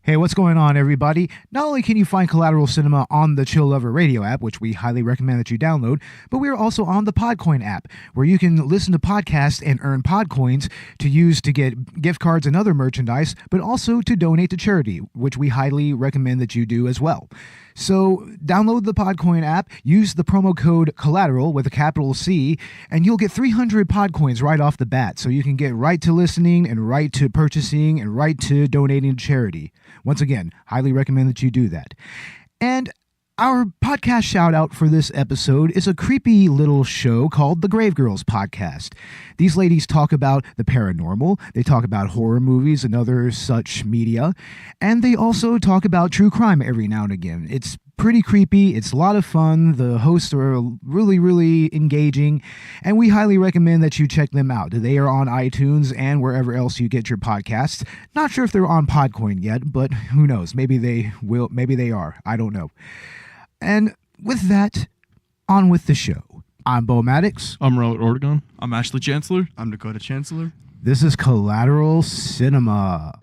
Hey, what's going on, everybody? Not only can you find Collateral Cinema on the Chill Lover radio app, which we highly recommend that you download, but we are also on the Podcoin app, where you can listen to podcasts and earn Podcoins to use to get gift cards and other merchandise, but also to donate to charity, which we highly recommend that you do as well. So download the Podcoin app, use the promo code Collateral with a capital C, and you'll get 300 Podcoins right off the bat. So you can get right to listening and right to purchasing and right to donating to charity. Once again, highly recommend that you do that. And our podcast shout out for this episode is a creepy little show called The Grave Girls Podcast. These ladies talk about the paranormal, they talk about horror movies and other such media, and they also talk about true crime every now and again. It's pretty creepy, it's a lot of fun, the hosts are really engaging, and we highly recommend that you check them out. They are on iTunes and wherever else you get your podcasts. Not sure if they're on Podcoin yet, but who knows, maybe they will, maybe they are, I don't know. And with that, on with the show. I'm bromantic. I'm Robert Oregon. I'm Ashley Chancellor. I'm Dakota Chancellor. This is Collateral Cinema.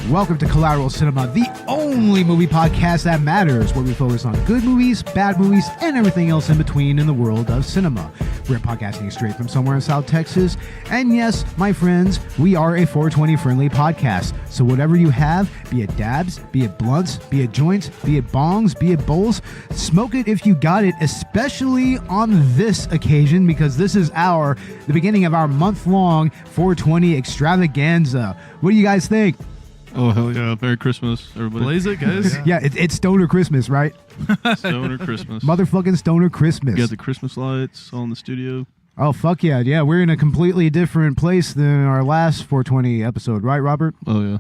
Welcome to Collateral Cinema, the only movie podcast that matters, where we focus on good movies, bad movies, and everything else in between in the world of cinema. We're podcasting straight from somewhere in South Texas, and yes, my friends, we are a 420 friendly podcast. So whatever you have, be it dabs, be it blunts, be it joints, be it bongs, be it bowls, smoke it if you got it, especially on this occasion, because this is the beginning of our month-long 420 extravaganza. What do you guys think? Oh, hell yeah. Merry Christmas, everybody. Blaze it, guys. Yeah, it's Stoner Christmas, right? Stoner Christmas. Motherfucking Stoner Christmas. You got the Christmas lights all in the studio. Oh, fuck yeah. Yeah, we're in a completely different place than our last 420 episode, right, Robert? Oh, yeah.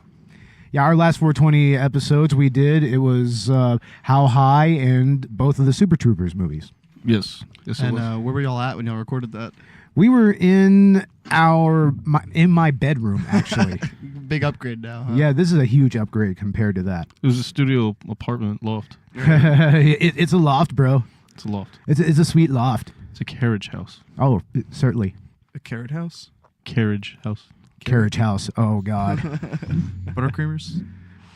Yeah, our last 420 episodes we did, it was How High and both of the Super Troopers movies. Yes. Yes, it And was. where were y'all at when y'all recorded that? We were in my bedroom, actually. Big upgrade now, huh? Yeah, this is a huge upgrade compared to that. It was a studio apartment loft. It's a loft, bro. It's a loft. It's a sweet loft. It's a carriage house. Oh, certainly. A carrot house. Carriage house. Carriage house. Oh, God. Buttercreamers.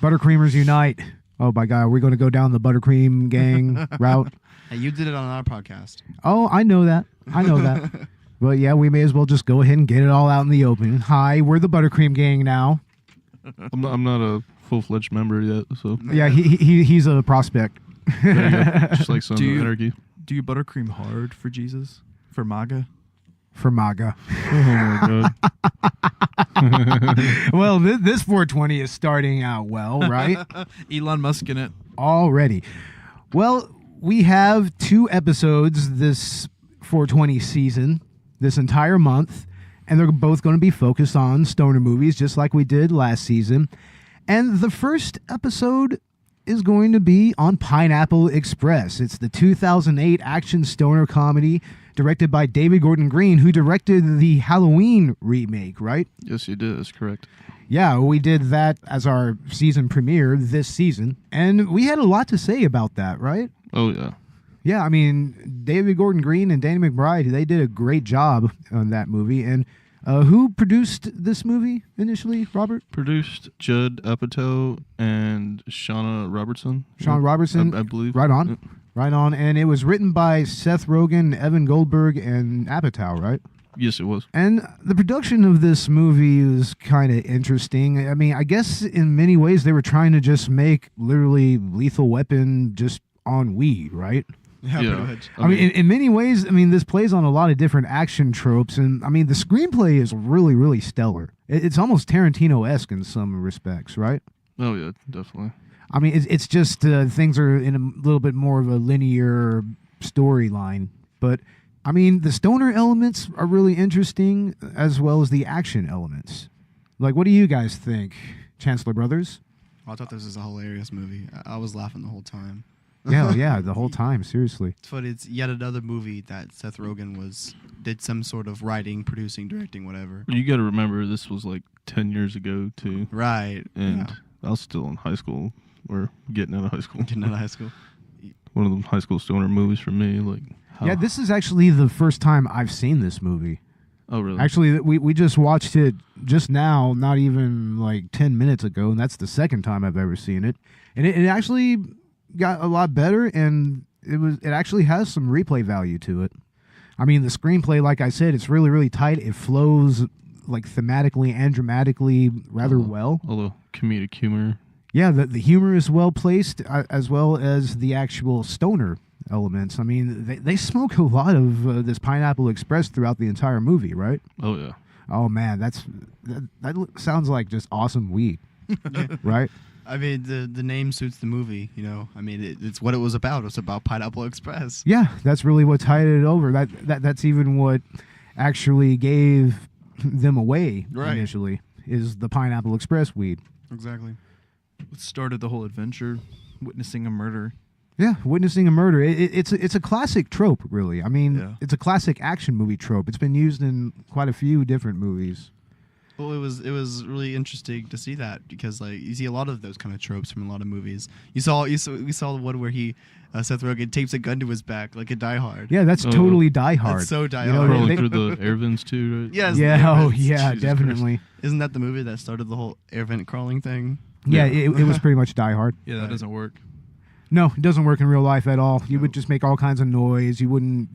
Buttercreamers unite. Oh, my God. We're going to go down the Buttercream gang route. Hey, you did it on our podcast. Oh, I know that. But yeah, we may as well just go ahead and get it all out in the open. Hi, we're the Buttercream gang now. I'm not a full-fledged member yet, so Yeah, he's a prospect. there you go. Just like some Do you- anarchy. Do you buttercream hard for Jesus? For MAGA? For MAGA. Oh, my God. Well, this 420 is starting out well, right? Elon Musk in it. Already. Well, we have 2 episodes this 420 season, this entire month, and they're both going to be focused on stoner movies, just like we did last season. And the first episode is going to be on Pineapple Express. It's the 2008 action stoner comedy directed by David Gordon Green, who directed the Halloween remake, right? Yes, you did. That's correct. Yeah, we did that as our season premiere this season, and we had a lot to say about that, right? Oh, yeah. Yeah, I mean, David Gordon Green and Danny McBride, they did a great job on that movie. And who produced this movie initially, Robert? Produced Judd Apatow and Shauna Robertson. Shauna Robertson? I believe. Right on. Yeah. Right on. And it was written by Seth Rogen, Evan Goldberg, and Apatow, right? Yes, it was. And the production of this movie was kind of interesting. I mean, I guess in many ways they were trying to just make literally Lethal Weapon just on weed, right? Yeah, Yeah. pretty much. I mean, in many ways, I mean, this plays on a lot of different action tropes, and I mean, the screenplay is really stellar. It's almost Tarantino-esque in some respects, right? Oh, yeah, definitely. I mean, it's just things are in a little bit more of a linear storyline, but I mean, the stoner elements are really interesting, as well as the action elements. Like, what do you guys think, Chancellor Brothers? I thought this was a hilarious movie. I was laughing the whole time. Yeah, the whole time, seriously. It's funny. It's yet another movie that Seth Rogen did some sort of writing, producing, directing, whatever. You got to remember, this was like 10 years ago, too. Right. And yeah. I was still in high school, or getting out of high school. Getting out of high school. One of the high school stoner movies for me. Like, Yeah, this is actually the first time I've seen this movie. Oh, really? Actually, we just watched it just now, not even like 10 minutes ago, and that's the second time I've ever seen it. And it actually got a lot better, and it actually has some replay value to it. I mean, the screenplay, like I said, it's really, really tight. It flows like thematically and dramatically rather well. All the comedic humor. Yeah, the humor is well placed, as well as the actual stoner elements. I mean, they smoke a lot of this Pineapple Express throughout the entire movie, right? Oh, yeah. Oh man, that sounds like just awesome weed, right? I mean, the name suits the movie. You know, I mean, it's what it was about. It was about Pineapple Express. Yeah, that's really what tied it over. That's even what actually gave them away initially, is the Pineapple Express weed. Exactly. What started the whole adventure, witnessing a murder. Yeah, witnessing a murder. It's a classic trope, really. I mean, It's a classic action movie trope. It's been used in quite a few different movies. Well, it was really interesting to see that, because like you see a lot of those kind of tropes from a lot of movies. We saw the one where Seth Rogen tapes a gun to his back like a Die Hard. Yeah, that's totally Die Hard. That's so Die You know, Hard. Crawling through the air vents, too, right? Yes. Yeah, oh Jesus yeah, Christ. definitely. Isn't that the movie that started the whole air vent crawling thing? Yeah, it was pretty much Die Hard. Yeah, that doesn't work. No, it doesn't work in real life at all. You would just make all kinds of noise. It wouldn't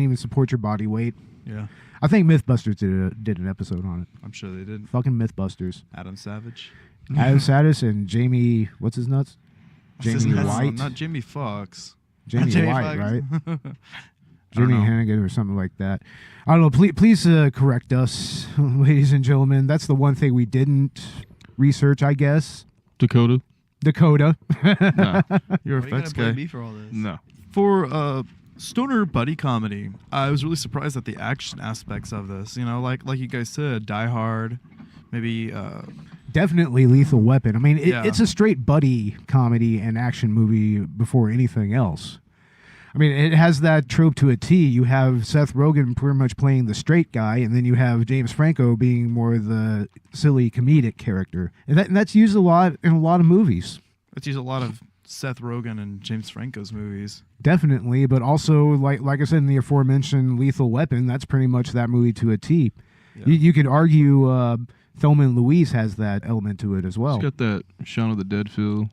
even support your body weight. Yeah, I think Mythbusters did an episode on it. I'm sure they did. Fucking Mythbusters. Adam Savage. Adam Satis and Jamie, what's his nuts? What's his Jamie nuts? White. Not Jamie Foxx. Jamie Jamie White, Foxx. right? I don't Jimmy know. Hannigan or something like that. I don't know. Please correct us, ladies and gentlemen. That's the one thing we didn't research, I guess. Dakota? Dakota. No. You're a Why are you effects gonna blame guy. me for all this? No. For stoner buddy comedy, I was really surprised at the action aspects of this. You know, like you guys said, Die Hard, maybe. Definitely Lethal Weapon. I mean, Yeah. it's a straight buddy comedy and action movie before anything else. I mean, it has that trope to a T. You have Seth Rogen pretty much playing the straight guy, and then you have James Franco being more the silly comedic character. And that's used a lot in a lot of movies. Let's use a lot of Seth Rogen and James Franco's movies. Definitely, but also, like I said in the aforementioned Lethal Weapon, that's pretty much that movie to a T. Yeah. You could argue Thelma and Louise has that element to it as well. It's got that Shaun of the Dead feel,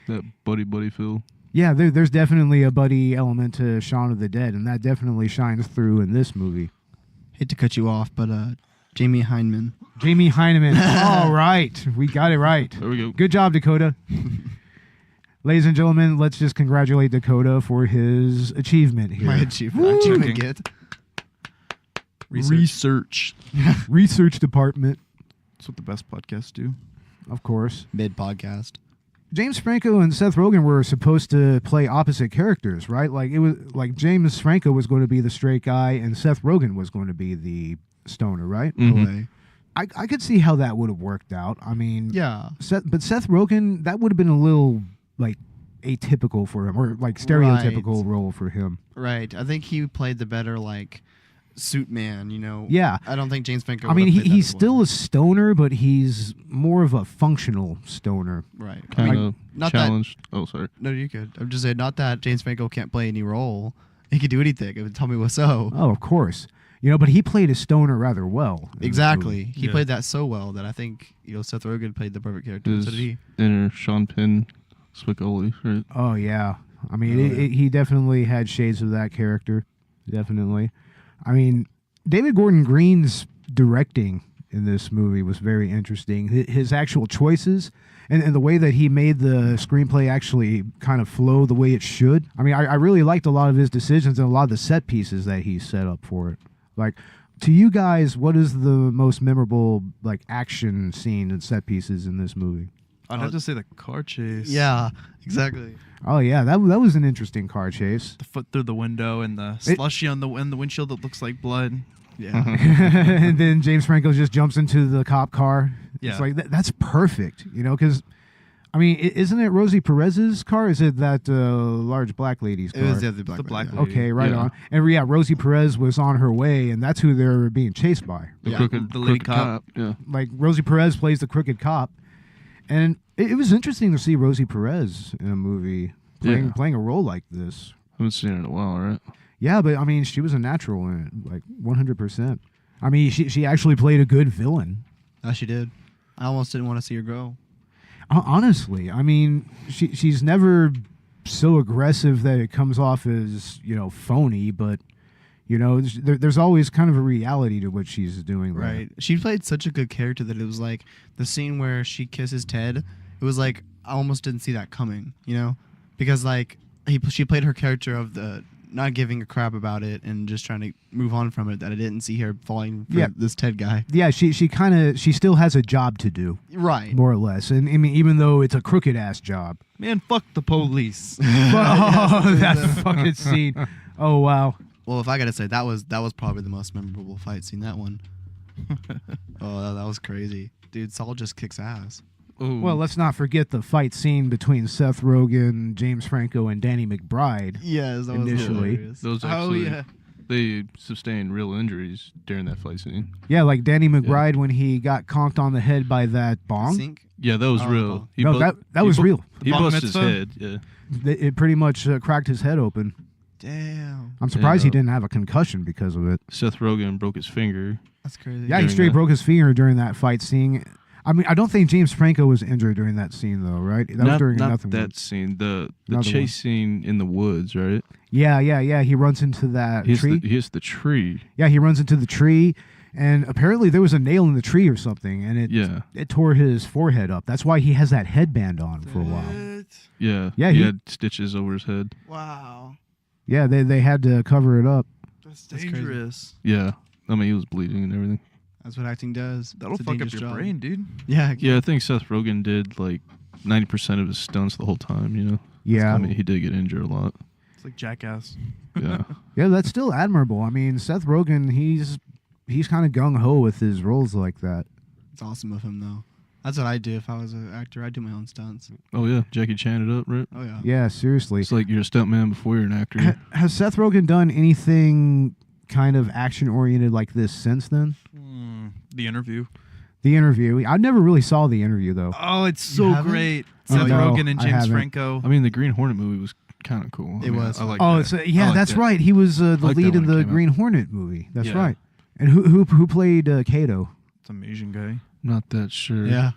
that buddy feel. Yeah, there's definitely a buddy element to Shaun of the Dead, and that definitely shines through in this movie. Hate to cut you off, but Jamie Hyneman. Jamie Hyneman. All right, we got it right. There we go. Good job, Dakota. Ladies and gentlemen, let's just congratulate Dakota for his achievement here. My achievement. Checking. Get. Research. Research department, That's what the best podcasts do. of course. Mid podcast. James Franco and Seth Rogen were supposed to play opposite characters, right? Like it was like James Franco was going to be the straight guy, and Seth Rogen was going to be the stoner, right? Mhm. I could see how that would have worked out. I mean, Yeah. But Seth Rogen, that would have been a little like atypical for him, or like stereotypical role for him. Right. I think he played the better like suit man. You know. Yeah. I don't think James Franco. I mean, would've played that he's as well. still a stoner, but he's more of a functional stoner. right. I Kind mean, of not challenged. Oh, sorry. no, you could. I'm just saying, not that James Franco can't play any role. He could do anything. It would tell me what's so. Oh, of course. You know, but he played a stoner rather well. in this Exactly. movie. He Yeah. played that so well that I think Seth Rogen played the perfect character. His So did he. inner Sean Penn Spicoli, right? Oh, yeah. I mean, Oh, yeah. he definitely had shades of that character. Definitely. I mean, David Gordon Green's directing in this movie was very interesting. His actual choices and the way that he made the screenplay actually kind of flow the way it should. I mean, I really liked a lot of his decisions and a lot of the set pieces that he set up for it. Like, to you guys, what is the most memorable like action scene and set pieces in this movie? I'd have to say the car chase. Yeah. Exactly. Oh yeah, that was an interesting car chase. The foot through the window and the It- slushy on the windshield that looks like blood. Yeah. And then James Franco just jumps into the cop car Yeah. It's like that's perfect, because I mean, isn't it Rosie Perez's car? Is it that large black lady's car? It was the other black. The black lady. lady. Okay, right Yeah. on. And yeah, Rosie Perez was on her way, and that's who they're being chased by. The Yeah. crooked, The lady crooked cop. Yeah. Like Rosie Perez plays the crooked cop, and it was interesting to see Rosie Perez in a movie playing a role like this. Haven't seen it in a while, right? Yeah, but I mean, she was a natural in it, like 100%. I mean, she actually played a good villain. Oh, she did. I almost didn't want to see her go. Honestly, I mean, she's never so aggressive that it comes off as phony, but there's always kind of a reality to what she's doing. There. Right. She played such a good character that it was like the scene where she kisses Ted. It was like I almost didn't see that coming, because like she played her character of the not giving a crap about it and just trying to move on from it. That I didn't see her falling for this Ted guy. Yeah, she still has a job to do, Right. more or less, and I mean, even though it's a crooked ass job. Man, fuck the police. Oh, that fucking scene! Oh wow. Well, if I gotta say, that was probably the most memorable fight scene. That one. Oh, that was crazy, dude. Saul just kicks ass. Ooh. Well, let's not forget the fight scene between Seth Rogen, James Franco, and Danny McBride. Yes, that was Initially. hilarious. those actually, they sustained real injuries during that fight scene. Yeah, like Danny McBride when he got conked on the head by that bong. Sink? Yeah, that was Oh, real. oh. No, that was real. He Bong busted his mitzvah? head. Yeah. It pretty much cracked his head open. Damn, I'm surprised he Yeah. didn't have a concussion because of it. Seth Rogen broke his finger. that's crazy. Yeah, he During straight that. broke his finger during that fight scene. I mean, I don't think James Franco was injured during that scene, though, right? That was during not nothing. that scene. The Another chase scene in the woods, right? Yeah. He runs into that tree. He hits the tree. Yeah, he runs into the tree, and apparently there was a nail in the tree or something, and it tore his forehead up. That's why he has that headband on for a while. Yeah. Yeah, He he- had stitches over his head. Wow, Yeah, they had to cover it up. That's crazy. dangerous. Yeah. I mean, he was bleeding and everything. that's what acting does. That'll It's a fuck up dangerous your job. brain, dude. Yeah, Yeah, I think Seth Rogen did like 90% of his stunts the whole time, Yeah. I mean, he did get injured a lot. It's like Jackass. Yeah. Yeah, that's still admirable. I mean, Seth Rogen, he's kind of gung ho with his roles like that. It's awesome of him though. That's what I do if I was an actor. I'd do my own stunts. Oh, yeah. Jackie Chan it up, right? Oh yeah. Yeah, seriously. It's like you're a stuntman before you're an actor. Has Seth Rogen done anything kind of action oriented like this since then? The Interview. The Interview. I never really saw The Interview though. Oh, it's You so haven't? great. Oh, Seth no, Rogen and I James haven't. Franco. I mean, the Green Hornet movie was kind of cool. It was. I like Oh, that. it's I yeah, like that's that. right. He was the like that lead in when it the came out. Green Hornet movie. That's Yeah. right. And who played Kato? Some Asian guy. Not that sure. Yeah.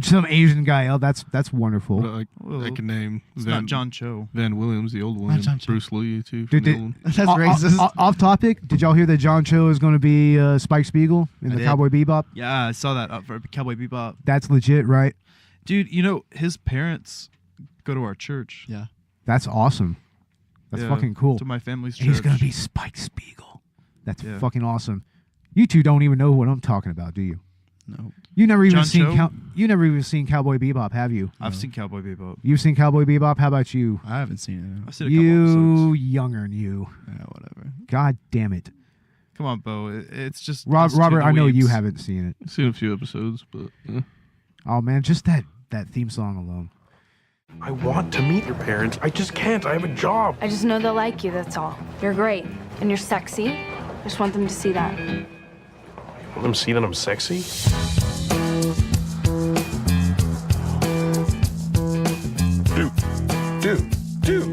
Some Asian guy. Oh, that's wonderful. But I can name It's not John Cho. Van Williams, the old one. Not and John Cho. Bruce Lee, too. Dude, From the old one. That's O- racist. Off topic. Did y'all hear that John Cho is going to be Spike Spiegel in I the did. Cowboy Bebop? Yeah, I saw that for Cowboy Bebop. That's legit, right? Dude, his parents go to our church. Yeah. That's awesome. That's Yeah, fucking cool. To my family's church. He's gonna be Spike Spiegel. That's Yeah. fucking awesome. You two don't even know what I'm talking about, do you? No. You never even John Cho? you never even seen Cowboy Bebop, have you? I've seen Cowboy Bebop. You've seen Cowboy Bebop. How about you? I haven't seen I've seen a couple You episodes. younger than you. it. Yeah, whatever. God damn it, Come on, Bo. It's just us two Robert. I know you dweebs. haven't seen it. I've seen a few episodes, but Oh man, just that theme song alone. I want to meet your parents. I just can't. I have a job. I just know they'll like you, that's all. You're great. And you're sexy. I just want them to see that. Want them to see that I'm sexy? Dude.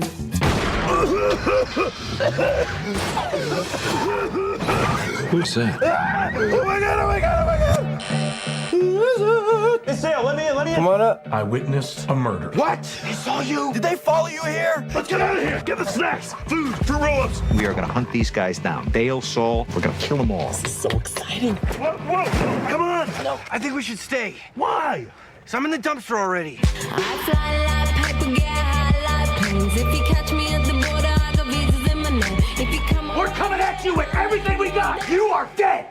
Who's that? Come on up. I witnessed a murder. What? They saw you? Did they follow you here? Let's get out of here. Get the snacks, food, fruit roll-ups. We are going to hunt these guys down. Dale, Saul, we're going to kill them all. So exciting. Whoa, come on. No, I think we should stay. Why? Because I'm in the dumpster already. I fly like paper, get high like planes. If you catch me at the border, I got visas in my name. If you come We're coming at you with everything we got. You are dead.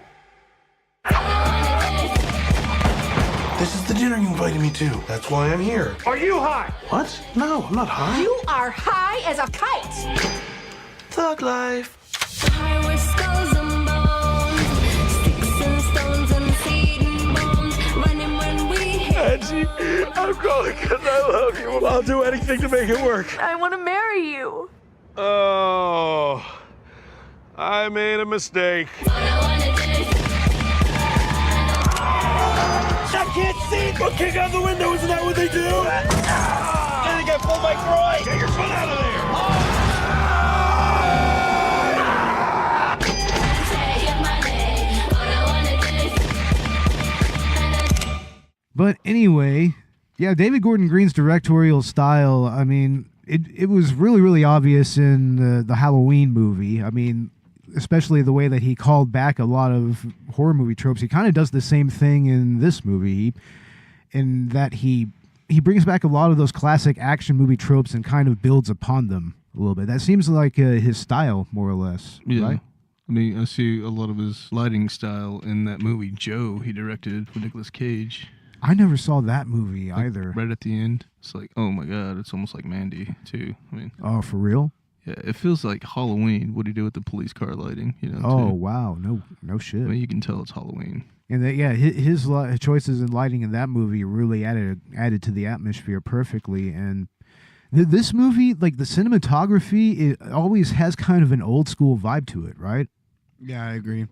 This is the dinner you invited me to. That's why I'm here. Are you high? What? No, I'm not high. You are high as a kite. Thug life. high with skulls and bones, sticks and stones and seed and bombs, running when Angie. I'm calling because I love you. I'll do anything to make it work. I want to marry you. Oh, I made a mistake. I can't see. Well, kick out the window. Isn't that what they do? I think I pulled my groin. Get your foot out of there. But anyway, yeah, David Gordon Green's directorial style, I mean, it was really, really obvious in the Halloween movie. I mean, especially the way that he called back a lot of horror movie tropes. He kind of does the same thing in this movie, in that he brings back a lot of those classic action movie tropes and kind of builds upon them a little bit. That seems like his style, more or less, right? I mean, I see a lot of his lighting style in that movie, Joe, he directed with Nicolas Cage. I never saw that movie either. Right at the end, it's like, oh my god, it's almost like Mandy too. I mean, oh, for real? Yeah, it feels like Halloween. What do you do with the police car lighting? You know? Oh too. wow, no shit. I mean, you can tell it's Halloween. And his choices in lighting in that movie really added to the atmosphere perfectly. And this movie, like the cinematography, it always has kind of an old school vibe to it, right? Yeah, I agree.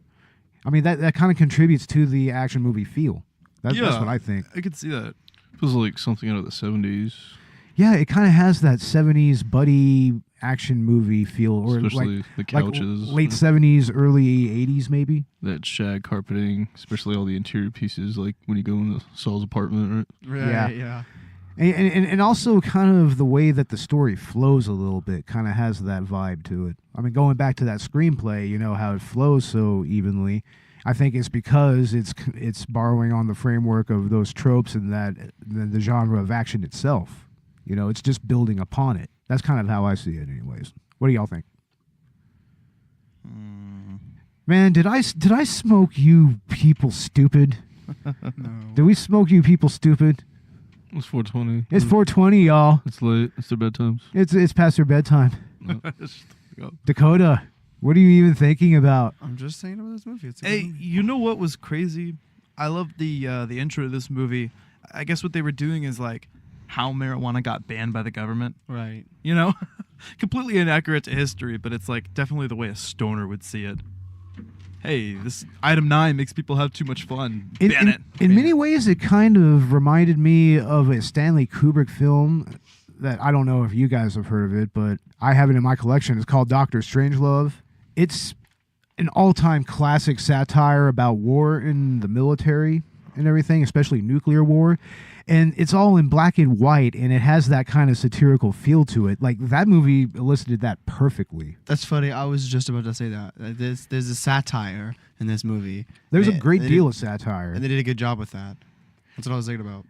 I mean, that kind of contributes to the action movie feel. That's what I think. I could see that. Feels like something out of the 70s. Yeah, it kind of has that 70s buddy action movie feel, or Especially like the couches. like late 70s, early 80s, maybe. That shag carpeting, especially all the interior pieces, like when you go in Saul's apartment, right? Yeah. And also kind of the way that the story flows a little bit kind of has that vibe to it. I mean, going back to that screenplay, you know, how it flows so evenly. I think it's because it's borrowing on the framework of those tropes and that the genre of action itself. You know, it's just building upon it. That's kind of how I see it anyways. What do y'all think? Man, did I smoke you people stupid? No. Did we smoke you people stupid? It's 4:20. It's 4:20, y'all. It's late. It's their bedtimes. It's past their bedtime. No. Dakota, what are you even thinking about? I'm just saying about this movie. It's a Hey, good movie. you know what was crazy? I love the intro to this movie. I guess what they were doing is like how marijuana got banned by the government. Right. You know, completely inaccurate to history, but it's like definitely the way a stoner would see it. Hey, this item 9 makes people have too much fun. Ban it. In many ways, it kind of reminded me of a Stanley Kubrick film that I don't know if you guys have heard of it, but I have it in my collection. It's called Dr. Strangelove. It's an all-time classic satire about war in the military and everything, especially nuclear war. And it's all in black and white, and it has that kind of satirical feel to it. Like, that movie elicited that perfectly. That's funny. I was just about to say that. There's a satire in this movie. There's a They- great they deal did- of satire. And they did a good job with that. That's what I was thinking about.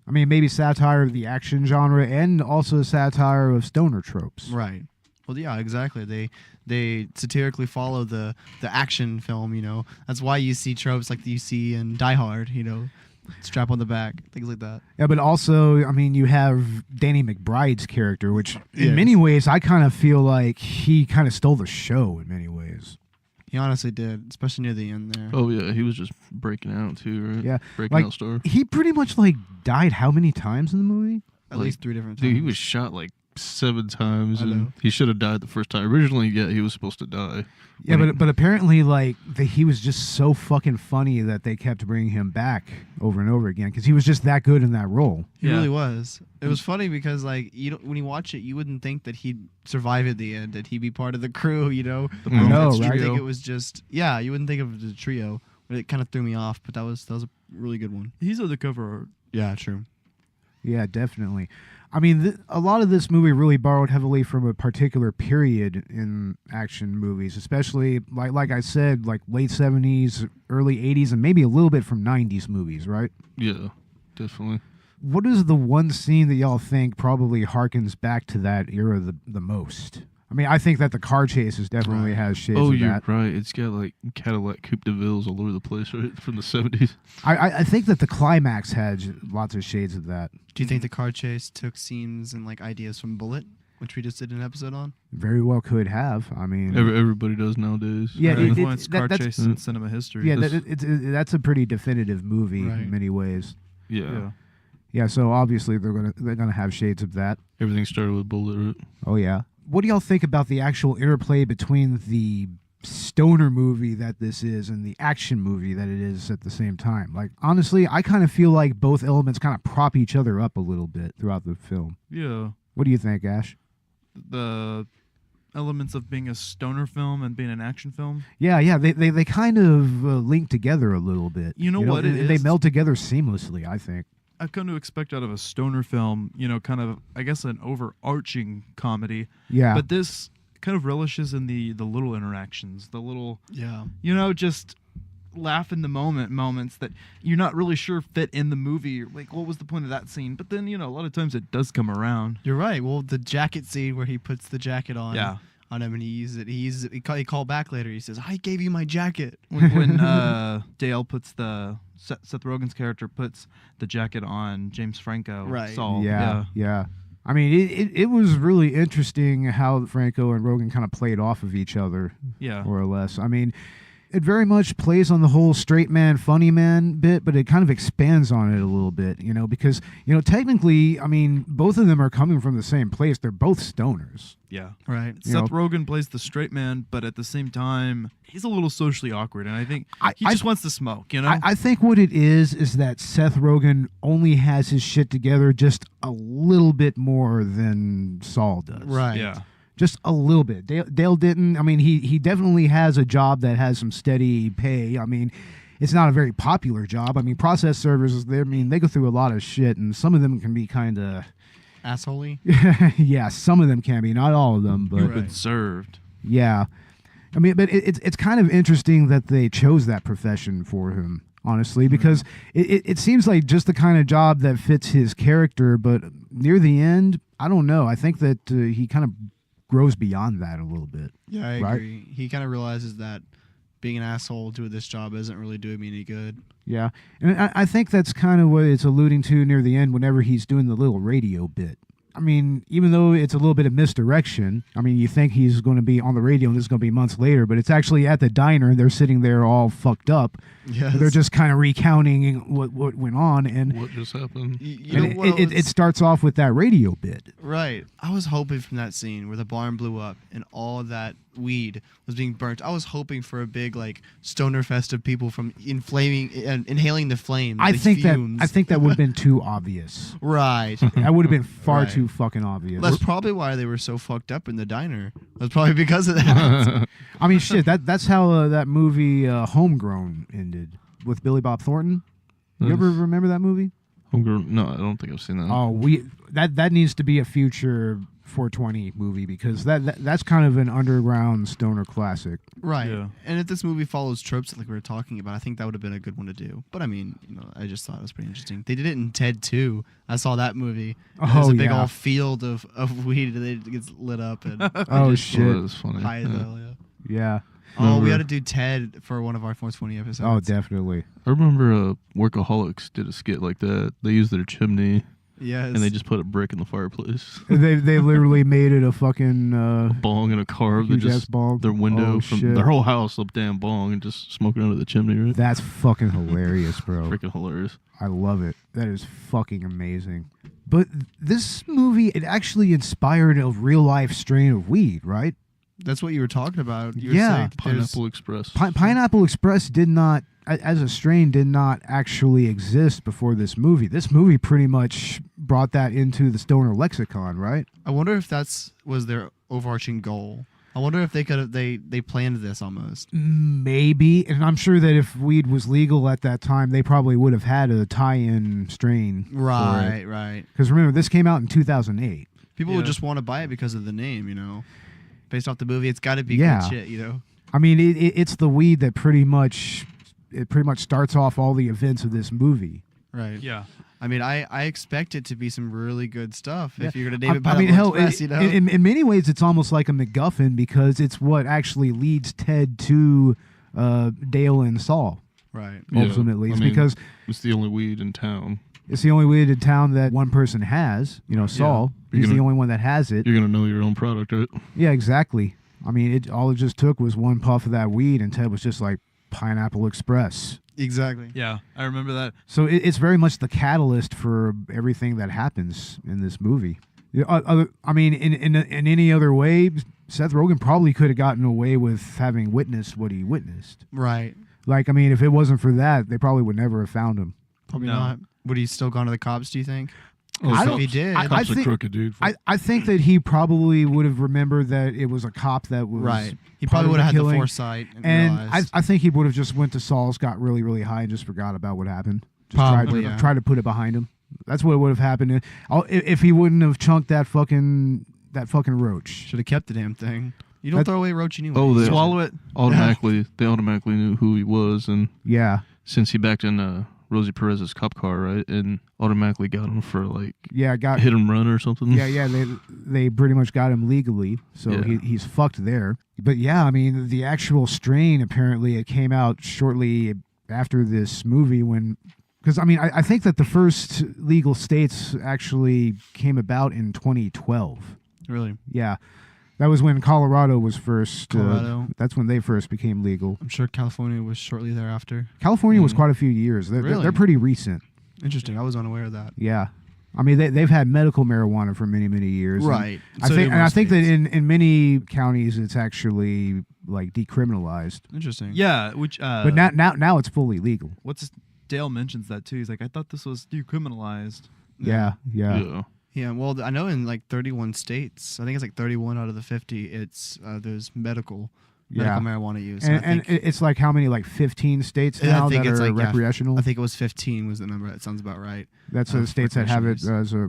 I mean, maybe satire of the action genre and also satire of stoner tropes. Right. Well, yeah, exactly. They satirically follow the action film, you know. That's why you see tropes like you see in Die Hard, you know. Strap on the back, things like that. Yeah, but also, I mean, you have Danny McBride's character, which in Yes. many ways, I kind of feel like he kind of stole the show in many ways. He honestly did, especially near the end there. Oh yeah, he was just breaking out too, right? Yeah, breaking like, out star. he pretty much like died how many times in the movie? At least 3 different times. Dude, he was shot like 7 times, I and know. he should have died the first time. Originally, yeah, he was supposed to die. Yeah, but apparently, like, he was just so fucking funny that they kept bringing him back over and over again because he was just that good in that role. He Yeah. really was. It was funny because, like, when you watch it, you wouldn't think that he'd survive at the end, that he'd be part of the crew, you know? I know, You right? think it was just, yeah, you wouldn't think of it as a trio. But it kind of threw me off, but that was a really good one. He's on the cover art. Yeah, true. Yeah, definitely. I mean, a lot of this movie really borrowed heavily from a particular period in action movies, especially, like I said, like late 70s, early 80s, and maybe a little bit from 90s movies, right? Yeah, definitely. What is the one scene that y'all think probably harkens back to that era the most? I mean, I think that the car chases definitely has shades Oh, of you're that. right. It's got like Cadillac Coupe de Villes all over the place, right? From the 70s. I think that the climax had lots of shades of that. Do you think the car chase took scenes and, like, ideas from Bullet, which we just did an episode on? Very well could have. I mean, Everybody does nowadays. Yeah, Very it- influenced car that's- chase in cinema history. yeah, that's a pretty definitive movie Right. in many ways. Yeah. Yeah, so obviously they're gonna have shades of that. Everything started with Bullet Root. Oh yeah. What do y'all think about the actual interplay between the stoner movie that this is and the action movie that it is at the same time? Like, honestly, I kind of feel like both elements kind of prop each other up a little bit throughout the film. Yeah. What do you think, Ash? The elements of being a stoner film and being an action film. Yeah, they kind of link together a little bit. You know what it They is? meld together seamlessly, I think. I've come to expect out of a stoner film, kind of, I guess, an overarching comedy. Yeah. But this kind of relishes in the little interactions, the little, Yeah. just laugh in the moments that you're not really sure fit in the movie. Like, what was the point of that scene? But then, a lot of times it does come around. You're right. Well, the jacket scene where he puts the jacket on. Yeah. On him and he uses it. He called back later. He says, "I gave you my jacket." When Dale puts Seth Rogen's character puts the jacket on James Franco. Right. Saul. Yeah. I mean, it was really interesting how Franco and Rogen kind of played off of each other, Yeah. more or less. I mean, it very much plays on the whole straight man, funny man bit, but it kind of expands on it a little bit, because, technically, I mean, both of them are coming from the same place. They're both stoners. Yeah. Right. Seth Rogen plays the straight man, but at the same time, he's a little socially awkward, and I think he just wants to smoke, I think what it is that Seth Rogen only has his shit together just a little bit more than Saul does. Right. Yeah. Just a little bit. Dale didn't. I mean, he definitely has a job that has some steady pay. I mean, it's not a very popular job. I mean, process servers, they go through a lot of shit, and some of them can be kind of... Assholey? Yeah, some of them can be. Not all of them, but... You've been served. Yeah. I mean, but it's kind of interesting that they chose that profession for him, honestly, because it seems like just the kind of job that fits his character, but near the end, I don't know. I think that he kind of grows beyond that a little bit. Yeah, I right? agree. He kind of realizes that being an asshole doing this job isn't really doing me any good. Yeah, and I think that's kind of what it's alluding to near the end whenever he's doing the little radio bit. I mean, even though it's a little bit of misdirection, I mean, you think he's going to be on the radio and this is going to be months later, but it's actually at the diner and they're sitting there all fucked up. Yes. They're just kind of recounting what went on. And What just happened? it starts off with that radio bit. Right. I was hoping from that scene where the barn blew up and all that weed was being burnt. I was hoping for a big stoner fest of people from inhaling the flames. I think fumes. that would have been too obvious. Right. That would have been far Right. too fucking obvious. That's probably why they were so fucked up in the diner. That's probably because of that. I mean, shit. That's how that movie Homegrown ended with Billy Bob Thornton. You ever remember that movie? No, I don't think I've seen that. Oh, that needs to be a future 420 movie because that's kind of an underground stoner classic. Right. Yeah. And if this movie follows tropes like we were talking about, I think that would have been a good one to do. But I mean, I just thought it was pretty interesting. They did it in Ted 2. I saw that movie. There's a big old field of weed that gets lit up and Oh Oh, shit. that's funny. high as hell, yeah. Yeah. Oh, we had to do Ted for one of our 420 episodes. Oh, definitely. I remember Workaholics did a skit like that. They used their chimney Yes. and they just put a brick in the fireplace. They literally made it a fucking Bong and a carb. They huge ass just bong. their window Oh, from shit. their whole house up damn bong and just smoking under the chimney. Right? That's fucking hilarious, bro. Freaking hilarious. I love it. That is fucking amazing. But this movie, it actually inspired a real life strain of weed, right? That's what you were talking about. You were Yeah. saying that there's- Pineapple Express. Pineapple Express did not, as a strain, did not actually exist before this movie. This movie pretty much brought that into the stoner lexicon, right? I wonder if was their overarching goal. I wonder if they could have they planned this almost. Maybe, and I'm sure that if weed was legal at that time, they probably would have had a tie-in strain. Right, right. Because remember, this came out in 2008. People would Yeah. just want to buy it because of the name, based off the movie. It's got to be Yeah. good shit, I mean, it's the weed that pretty much starts off all the events of this movie. Right. Yeah. I mean, I expect it to be some really good stuff if Yeah. you're gonna name it I mean, Pineapple hell, Express, in many ways, it's almost like a MacGuffin because it's what actually leads Ted to Dale and Saul. Right. Yeah, Ultimately, I it's mean, because it's the only weed in town. it's the only weed in town that one person has. Saul. You're He's gonna- the only one that has it. You're gonna know your own product, right? Yeah, exactly. I mean, all it just took was one puff of that weed, and Ted was just like, Pineapple Express. Exactly. Yeah, I remember that. So it's very much the catalyst for everything that happens in this movie. I mean, in any other way, Seth Rogen probably could have gotten away with having witnessed what he witnessed. Right. Like, I mean, if it wasn't for that, they probably would never have found him. Probably No. not. Would he still gone to the cops, do you think? Oh, I If don't- he did. I Cops a think- crooked dude. I think that he probably would have remembered that it was a cop that was Right. He part probably of would have had the killing. foresight and And realized. I think he would have just went to Saul's, got really, really high, and just forgot about what happened. Just Probably, tried to put it behind him. That's what would have happened if he wouldn't have chunked that fucking roach. Should have kept the damn thing. You don't That- throw away roach anyway. Oh, they Swallow it. They automatically knew who he was, and Yeah, since he backed in Rosie Perez's cop car, right, and automatically got him for like yeah, got hit and run or something. yeah. They pretty much got him legally, so Yeah. he's fucked there. But yeah, I mean, the actual strain apparently it came out shortly after this movie when. Because, I mean, I think that the first legal states actually came about in 2012. Really? Yeah. That was when Colorado was first. Colorado. That's when they first became legal. I'm sure California was shortly thereafter. California was quite a few years. Really? They're pretty recent. Interesting. I was unaware of that. Yeah. I mean, they've had medical marijuana for many, many years. Right. And So do I most think that states. in many counties it's actually like decriminalized. Interesting. Yeah, which But now it's fully legal. Dale mentions that too. He's like, I thought this was decriminalized. Yeah. Yeah, well, I know in like 31 states, I think it's like 31 out of the 50, it's there's medical marijuana use. And it's like how many, like 15 states And now I think that it's are like, yeah, recreational? I think it was 15 was the number. That sounds about right. That's the states that have it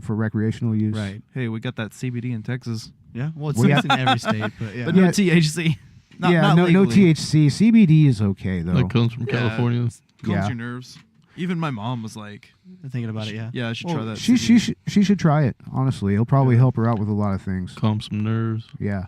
for recreational use. Right. Hey, we got that CBD in Texas, Yeah. Well, it's Well, yeah. in every state, but yeah. but no THC. Not no legally. THC. CBD is okay, though. That comes from California. Calms Yeah. your nerves. Even my mom was like, Thinking about it, yeah. "Yeah, I should try that." She CBD. should try it, honestly. It'll probably help her out with a lot of things. Calm some nerves. Yeah.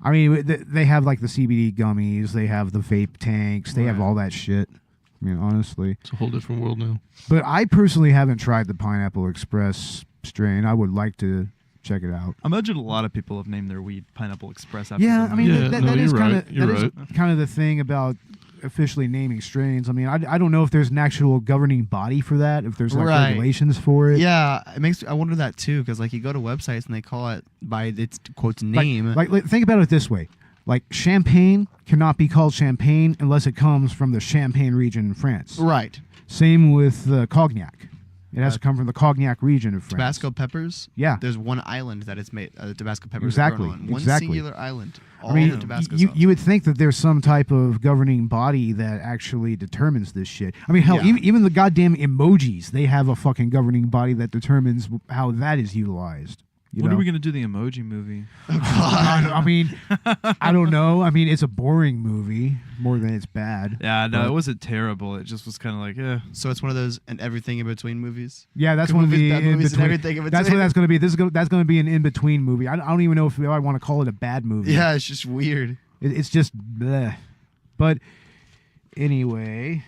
I mean, they have like the CBD gummies. They have the vape tanks. They have Right. all that shit. I mean, honestly. It's a whole different world now. But I personally haven't tried the Pineapple Express strain. I would like to check it out. I imagine a lot of people have named their weed Pineapple Express after Yeah, the I mean, movie. Yeah, that no, is you're kind right. of You're kind of the thing about officially naming strains. I mean, I don't know if there's an actual governing body for that, if there's like Right. regulations for it. Yeah, I wonder that too, because like you go to websites and they call it by its quotes name. Like, think about it this way. Like, champagne cannot be called champagne unless it comes from the Champagne region in France. right. Same with cognac. It has to come from the cognac region of France. Tabasco peppers. Yeah. There's one island that it's made. Tabasco peppers. Exactly, Are grown on. One exactly. singular island. All I mean, the Tabasco you sauce. would think that there's some type of governing body that actually determines this shit. I mean, hell, Yeah. even the goddamn emojis, they have a fucking governing body that determines how that is utilized. You When know? are we gonna do the emoji movie? I mean, I don't know. I mean, it's a boring movie more than it's bad. Yeah, no, But- it wasn't terrible. It just was kind of like, yeah. So it's one of those and everything in between movies. Yeah, that's Good one of movies, the bad in movies, and between. everything in That's what between. that's going to be. That's going to be an in between movie. I don't even know if I want to call it a bad movie. Yeah, it's just weird. It's just bleh. But anyway,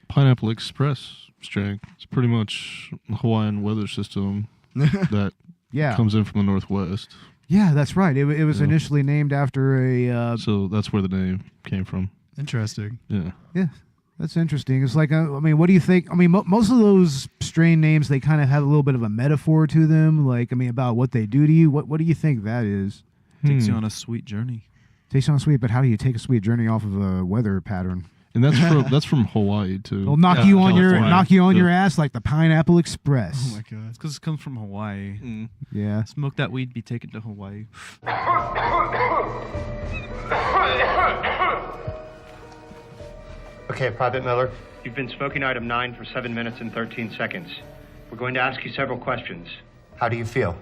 Pineapple Express strain. It's pretty much a Hawaiian weather system that yeah, comes in from the northwest. yeah, that's right. It was Yeah. initially named after a. So that's where the name came from. Interesting. Yeah. Yeah, that's interesting. It's like, I mean, what do you think? I mean, most of those strain names, they kind of have a little bit of a metaphor to them. Like, I mean, about what they do to you. What do you think that is? Takes you on a sweet journey. Takes on sweet, but how do you take a sweet journey off of a weather pattern? And that's from Hawaii too. It'll knock Yeah, you on California. your ass like the Pineapple Express. Oh my god. It's because it comes from Hawaii. Mm. Yeah. Smoke that weed, be taken to Hawaii. Okay, Private Miller. You've been smoking item 9 for 7 minutes and 13 seconds. We're going to ask you several questions. How do you feel?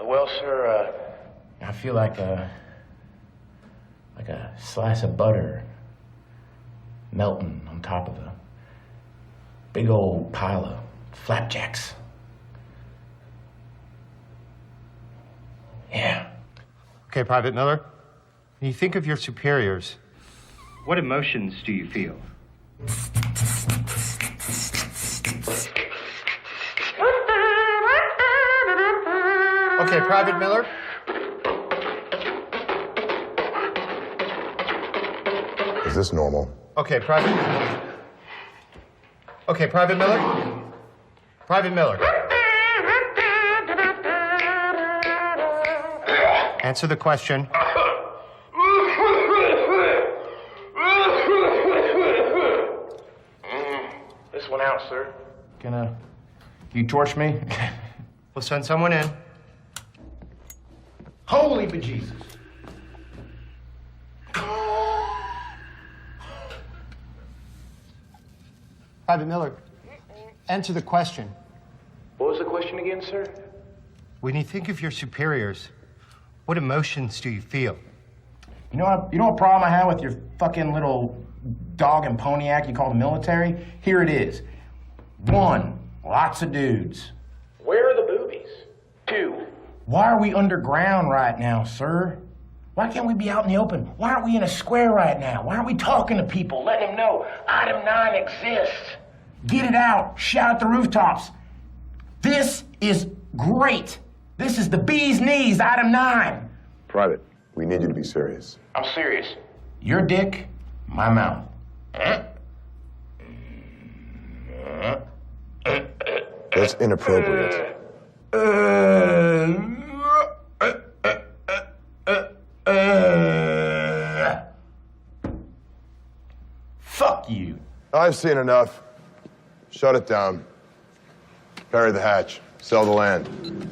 Well, sir, I feel like a slice of butter melting on top of a big old pile of flapjacks. Yeah. Okay, Private Miller. When you think of your superiors, what emotions do you feel? Okay, Private Miller. Is this normal? Okay, Private Miller? Private Miller. Answer the question. This one out, sir. Can you torch me? We'll send someone in. Holy bejesus. Private Miller, answer the question. What was the question again, sir? When you think of your superiors, what emotions do you feel? You know what problem I have with your fucking little dog and pony act you call the military? Here it is. 1, lots of dudes. Where are the boobies? 2, why are we underground right now, sir? Why can't we be out in the open? Why aren't we in a square right now? Why aren't we talking to people, letting them know Item 9 exists? Get it out. Shout at the rooftops. This is great. This is the bee's knees, Item 9. Private, we need you to be serious. I'm serious. Your dick, my mouth. That's inappropriate. Fuck you. I've seen enough. Shut it down. Bury the hatch, sell the land,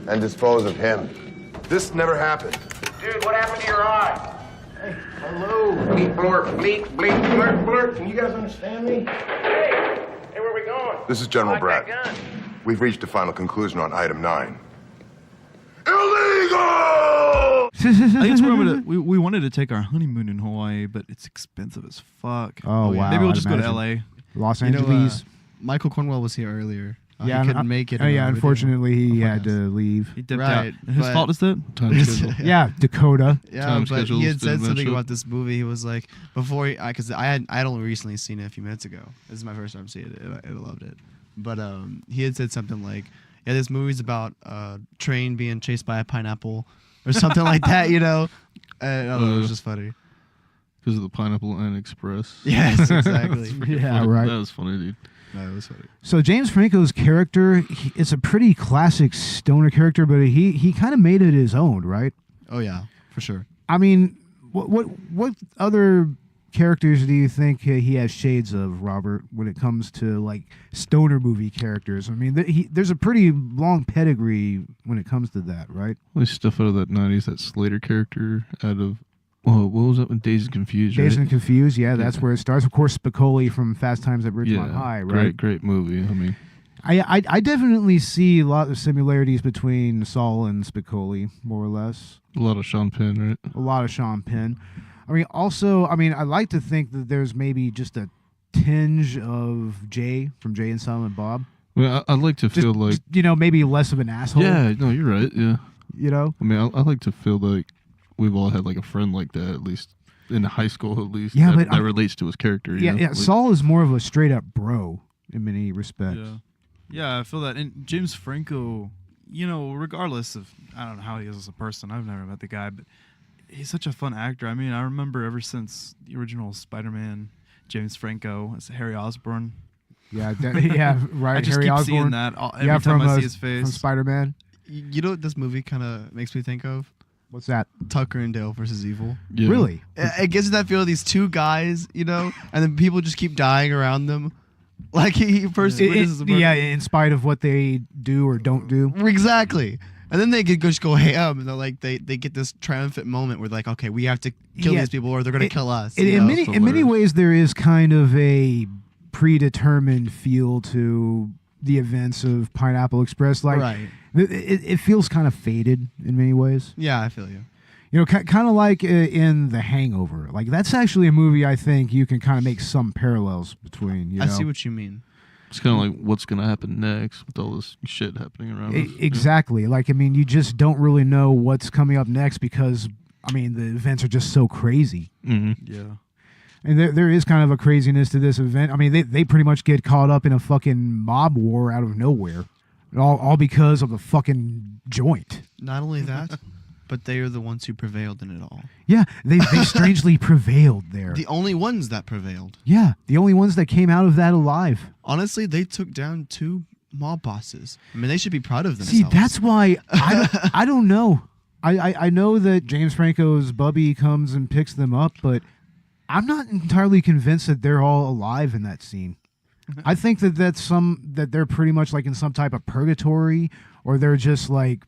and dispose of him. This never happened. Dude, what happened to your eye? Hey, hello. Bleep, blurp, bleep, bleep, blurp, blurp. Can you guys understand me? Hey, where are we going? This is General I like that Brad. gun. We've reached a final conclusion on Item 9. Illegal! I think it's where we wanted to take our honeymoon in Hawaii, but it's expensive as fuck. Oh, wow. Maybe we'll I'd just go to imagine. LA. Los You know, Angeles. Michael Cornwell was here earlier. Yeah, he couldn't make it. Oh, in yeah, our video. unfortunately, he Oh, had to leave. He dipped Right, out. His but- fault is that? Time schedule. Yeah, Dakota. Yeah, Time but schedules he had said didn't match something up. about this movie. He was like, before, because I had only recently seen it a few minutes ago. This is my first time seeing it, and I loved it. But he had said something like, "Yeah, this movie's about a train being chased by a pineapple," or something like that. You know, and I don't know, it was just funny. Because of the Pineapple and Express. Yes, exactly. Yeah, Funny. right. That was funny, dude. No, it was funny. So James Franco's character, it's a pretty classic stoner character, but he kind of made it his own, right? Oh yeah, for sure. I mean, what other characters do you think he has shades of, Robert, when it comes to like stoner movie characters? I mean, there's a pretty long pedigree when it comes to that, right? Well, stuff out of that 90s, that Slater character out of, what was that one? Dazed and Confused, Dazed right? and Confused, yeah, that's where it starts. Of course, Spicoli from Fast Times at Ridgemont High, right? Great movie. I mean, I definitely see a lot of similarities between Saul and Spicoli, more or less. a lot of Sean Penn, right? A lot of Sean Penn. I mean, also, I like to think that there's maybe just a tinge of Jay from Jay and Silent Bob. Well, I'd like to feel like, maybe less of an asshole. yeah, no, you're right, yeah. I mean, I like to feel like we've all had like a friend like that, at least in high school, at least. Yeah, that, but that relates to his character. You know? yeah. Like, Saul is more of a straight up bro in many respects. Yeah, I feel that. And James Franco, regardless of, I don't know how he is as a person. I've never met the guy, but he's such a fun actor. I mean, I remember ever since the original Spider-Man, James Franco as Harry Osborn. Yeah, right. I just Harry keep Osborn. seeing that every time I see his face. From Spider-Man. You know what this movie kind of makes me think of? What's that? Tucker and Dale versus Evil. Yeah. Really? It gives you that feel of these two guys, and then people just keep dying around them. Like he first witnesses a murder. Yeah, in spite of what they do or don't do. Exactly. And then they could just go ham, and they're like they get this triumphant moment where like, okay, we have to kill these people or they're gonna kill us. In many ways, there is kind of a predetermined feel to the events of Pineapple Express. Like, right. It feels kind of faded in many ways. Yeah, I feel you. Kind of like in The Hangover. Like, that's actually a movie I think you can kind of make some parallels between. I see what you mean. It's kind of like what's going to happen next with all this shit happening around us. Exactly. Like, I mean, you just don't really know what's coming up next because, I mean, the events are just so crazy. Mm-hmm. Yeah. And there is kind of a craziness to this event. I mean, they pretty much get caught up in a fucking mob war out of nowhere. All because of the fucking joint. Not only that, But they are the ones who prevailed in it all. Yeah, they strangely prevailed there. The only ones that prevailed. Yeah, the only ones that came out of that alive. Honestly, they took down 2 mob bosses. I mean, they should be proud of themselves. See, that's why I don't know. I know that James Franco's Bubby comes and picks them up, but I'm not entirely convinced that they're all alive in that scene. I think that that they're pretty much like in some type of purgatory, or they're just like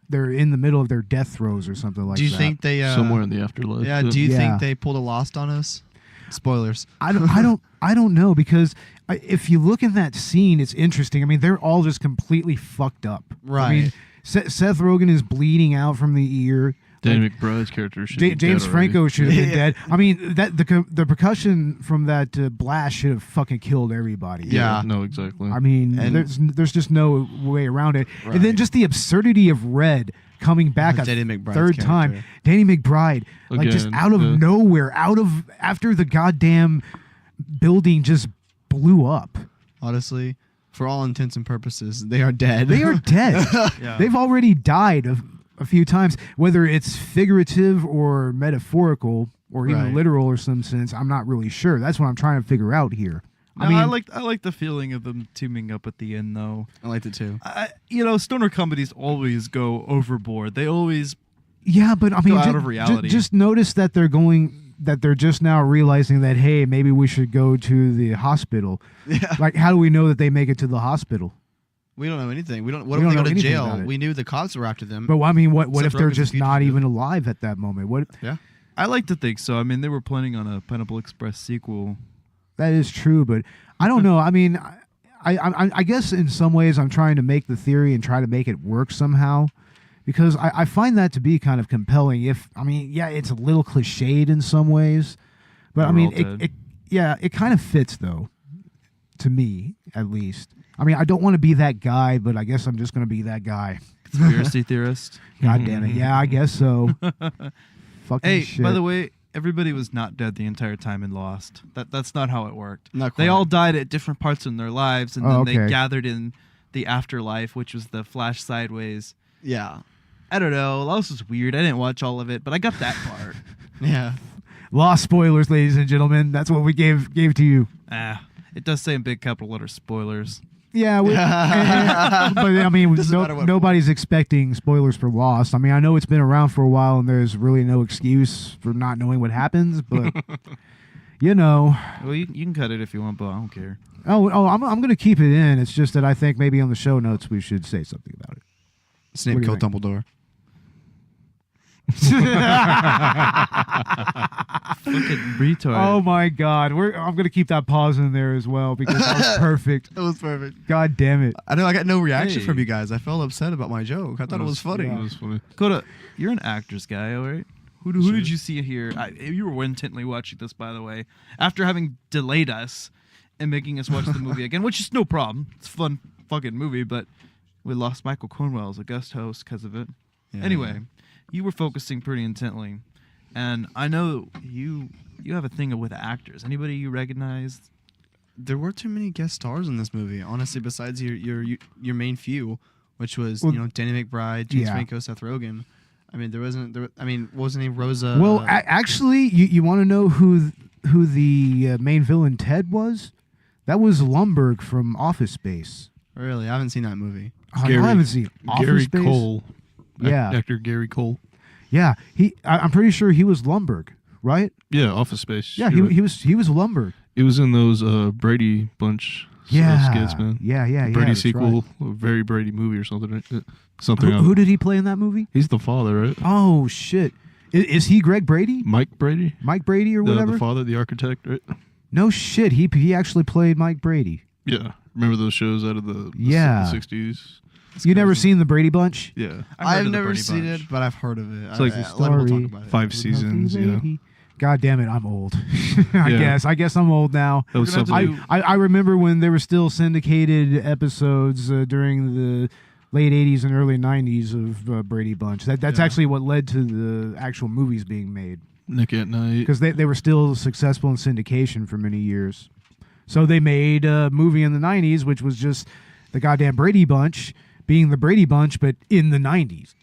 they're in the middle of their death throes or something like that. Do you think they somewhere in the afterlife? Yeah. Do you think they pulled a Lost on us? Spoilers. I don't know, because if you look in that scene, it's interesting. I mean, they're all just completely fucked up. Right. I mean, Seth Rogen is bleeding out from the ear. Danny McBride's character should be James dead Franco already. should have been dead. I mean, that the percussion from that blast should have fucking killed everybody. Yeah. No, exactly. I mean, there's just no way around it. Right. And then just the absurdity of Red coming back a third time. Danny McBride, like just out of nowhere, after the goddamn building just blew up. Honestly, for all intents and purposes, they are dead. They are dead. Yeah. They've already died a few times, whether it's figurative or metaphorical or even literal or some sense. I'm not really sure. That's what I'm trying to figure out here. No, I like the feeling of them teaming up at the end, though. I liked it too. Stoner comedies always go overboard. They always but I mean, go out of reality. Just notice that they're just now realizing that, hey, maybe we should go to the hospital. Yeah. Like, how do we know that they make it to the hospital? We don't know anything. What if they go to jail? We knew the cops were after them. But I mean, what if they're just not even alive at that moment? What? Yeah. I like to think so. I mean, they were planning on a Pineapple Express sequel. That is true, but I don't know. I mean, I guess in some ways I'm trying to make the theory and try to make it work somehow, because I find that to be kind of compelling. It's a little cliched in some ways, but I mean, it kind of fits though, to me at least. I mean, I don't want to be that guy, but I guess I'm just going to be that guy. Conspiracy theorist. God damn it! Yeah, I guess so. Fucking shit. By the way, everybody was not dead the entire time in Lost. That's not how it worked. Not quite. They all died at different parts in their lives, and then they gathered in the afterlife, which was the flash sideways. Yeah. I don't know. Lost was weird. I didn't watch all of it, but I got that part. Yeah. Lost spoilers, ladies and gentlemen. That's what we gave to you. It does say in big capital letters, spoilers. Yeah, but I mean, nobody's expecting spoilers for Lost. I mean, I know it's been around for a while, and there's really no excuse for not knowing what happens. But well, you can cut it if you want, but I don't care. I'm going to keep it in. It's just that I think maybe on the show notes we should say something about it. Snape killed Dumbledore. Fucking retard. Oh my God, I'm gonna keep that pause in there as well because that was perfect. That was perfect. God damn it! I know I got no reaction from you guys. I felt upset about my joke. I thought it was funny. It was funny. Coda, you're an actors guy, all right? Who did you see here? You were intently watching this, by the way, after having delayed us and making us watch the movie again, which is no problem. It's a fun fucking movie, but we lost Michael Cornwell as a guest host because of it. Yeah. Anyway. You were focusing pretty intently, and I know you have a thing with actors. Anybody you recognized? There were too many guest stars in this movie, honestly. Besides your main few, which was Danny McBride, James Franco, Seth Rogen. I mean, wasn't he Rosa? Well, actually, you want to know who the main villain Ted was? That was Lumbergh from Office Space. Really, I haven't seen that movie. I haven't seen Office Gary Space. Cole. Yeah, actor Gary Cole. Yeah, I'm pretty sure he was Lumbergh, right? Yeah, Office Space. Yeah, he was Lumbergh. He was in those Brady Bunch skits, man. Yeah. Brady sequel, right. A very Brady movie or something. Right? Who did he play in that movie? He's the father, right? Oh shit, is he Greg Brady? Mike Brady. Mike Brady or whatever. The father, the architect, right? No shit, he actually played Mike Brady. Yeah, remember those shows out of the 60s? You never seen the Brady Bunch? Yeah, I've never seen it, but I've heard of it. It's like we'll talk about it. 5 seasons. God damn it, I'm old. I guess I'm old now. I remember when there were still syndicated episodes during the late 80s and early 90s of Brady Bunch. That's actually what led to the actual movies being made. Nick at Night. Because they were still successful in syndication for many years. So they made a movie in the 90s, which was just the goddamn Brady Bunch being the Brady Bunch, but in the 90s.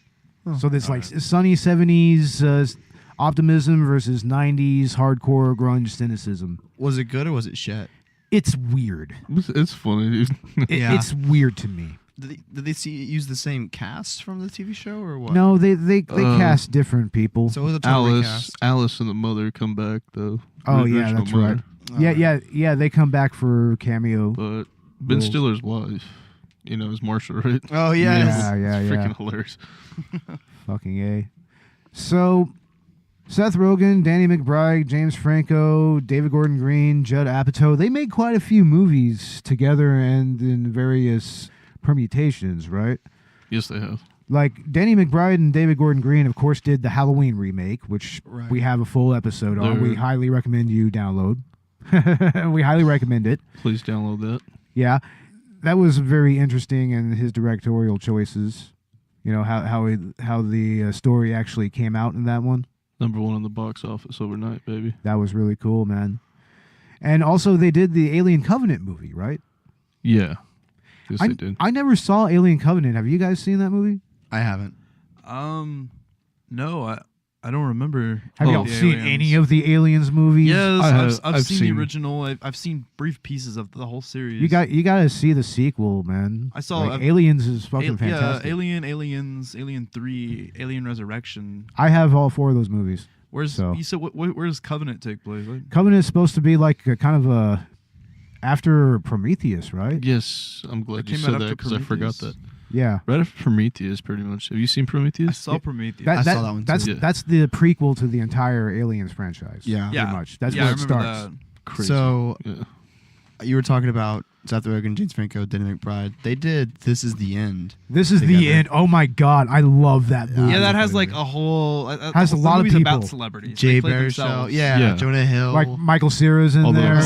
So this like sunny 70s optimism versus 90s hardcore grunge cynicism. Was it good or was it shit? It's weird. It's funny, dude. It's weird to me. Did they use the same cast from the TV show or what? No, they cast different people. So it was a total recast. Alice and the mother come back though. Oh The yeah, original that's mother. right. Yeah. They come back for cameo. But Ben Stiller's wife, is Marsha, right? Oh yeah. It's freaking hilarious. Fucking A. So, Seth Rogen, Danny McBride, James Franco, David Gordon Green, Judd Apatow, they made quite a few movies together and in various permutations, right? Yes, they have. Like, Danny McBride and David Gordon Green, of course, did the Halloween remake, which we have a full episode on. We highly recommend you download. We highly recommend it. Please download that. Yeah. That was very interesting in his directorial choices. How the story actually came out in that one. #1 in the box office overnight, baby. That was really cool, man. And also, they did the Alien Covenant movie, right? Yeah. Yes, they did. I never saw Alien Covenant. Have you guys seen that movie? I haven't. No, I don't remember. Have y'all seen any of the Aliens movies? Yes, I've seen the original. I've seen brief pieces of the whole series. You got to see the sequel, man. I saw Aliens is fucking fantastic. Yeah, Aliens, Alien 3, Alien Resurrection. I have all 4 of those movies. You said where does Covenant take place? Covenant is supposed to be like a kind of a after Prometheus, right? Yes, I'm glad you said that because I forgot that. Yeah. Right after Prometheus, pretty much. Have you seen Prometheus? I saw Prometheus. I saw that one too. That's the prequel to the entire Aliens franchise. Yeah. Pretty much. That's where it starts. Crazy. So, you were talking about Seth Rogen, James Franco, Danny McBride. They did This Is the End. This is the end. Oh my God, I love that movie. Yeah, that has like a whole. Has a lot of people. About celebrities. Jay Baruchel. Yeah. Jonah Hill. Like Michael Cera's in there.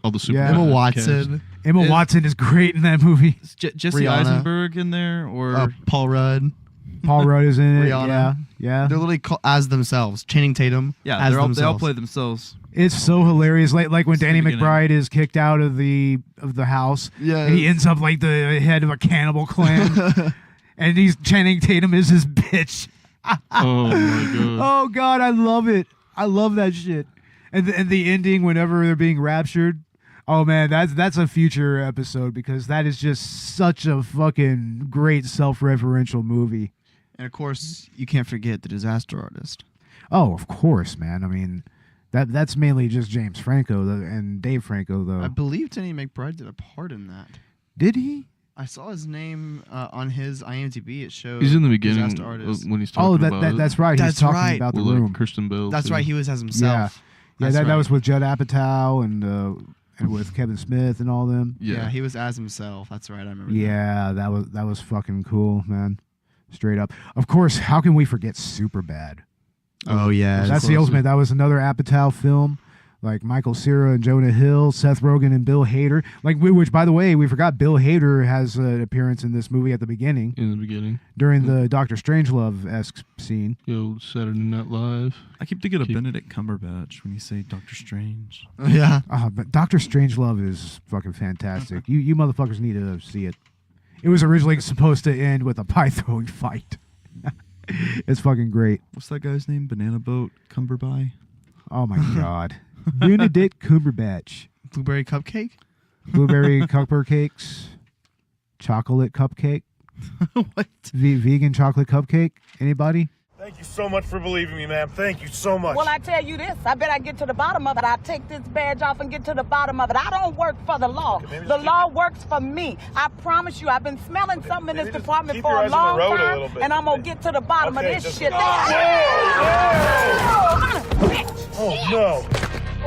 All the super Emma Watson. Emma Watson is great in that movie. Is Jesse Eisenberg in there or Paul Rudd? Paul Rudd is in it. Rihanna. Yeah. They're literally as themselves. Channing Tatum. Yeah, they all play themselves. It's so hilarious. Like when Danny McBride is kicked out of the house. Yeah. And he ends up like the head of a cannibal clan. And Channing Tatum is his bitch. Oh my God. Oh God, I love it. I love that shit. And the ending whenever they're being raptured. Oh man, that's a future episode because that is just such a fucking great self-referential movie. And of course, you can't forget The Disaster Artist. Oh, of course, man. I mean, that's mainly just James Franco and Dave Franco, though. I believe Danny McBride did a part in that. Did he? I saw his name on his IMDb. It shows he's in the beginning Disaster Artist. when he's talking about that's right. That's he's talking right. about the like room. Kristen Bell. That's too. right. He was as himself. Yeah, that was with Judd Apatow and with Kevin Smith and all them. Yeah, he was as himself. That's right. I remember. Yeah, that was fucking cool, man. Straight up. Of course, how can we forget Superbad? Oh yeah, that's the ultimate. That was another Apatow film, like Michael Cera and Jonah Hill, Seth Rogen and Bill Hader. Which by the way, we forgot Bill Hader has an appearance in this movie at the beginning. During the Doctor Strangelove-esque scene. Yo, Saturday Night Live. I keep thinking of Benedict Cumberbatch when you say Doctor Strange. Yeah. But Doctor Strangelove is fucking fantastic. You motherfuckers need to see it. It was originally supposed to end with a pie throwing fight. It's fucking great. What's that guy's name? Banana Boat Cumberby? Oh my God. Benedict Cumberbatch. Blueberry cupcake? Blueberry cupcakes. Chocolate cupcake. What? Vegan chocolate cupcake. Anybody? Thank you so much for believing me, ma'am. Thank you so much. Well, I tell you this, I bet I get to the bottom of it. I take this badge off and get to the bottom of it. I don't work for the law. The law works for me. I promise you, I've been smelling something in this department for a long time, and I'm going to get to the bottom of this shit. Oh, no.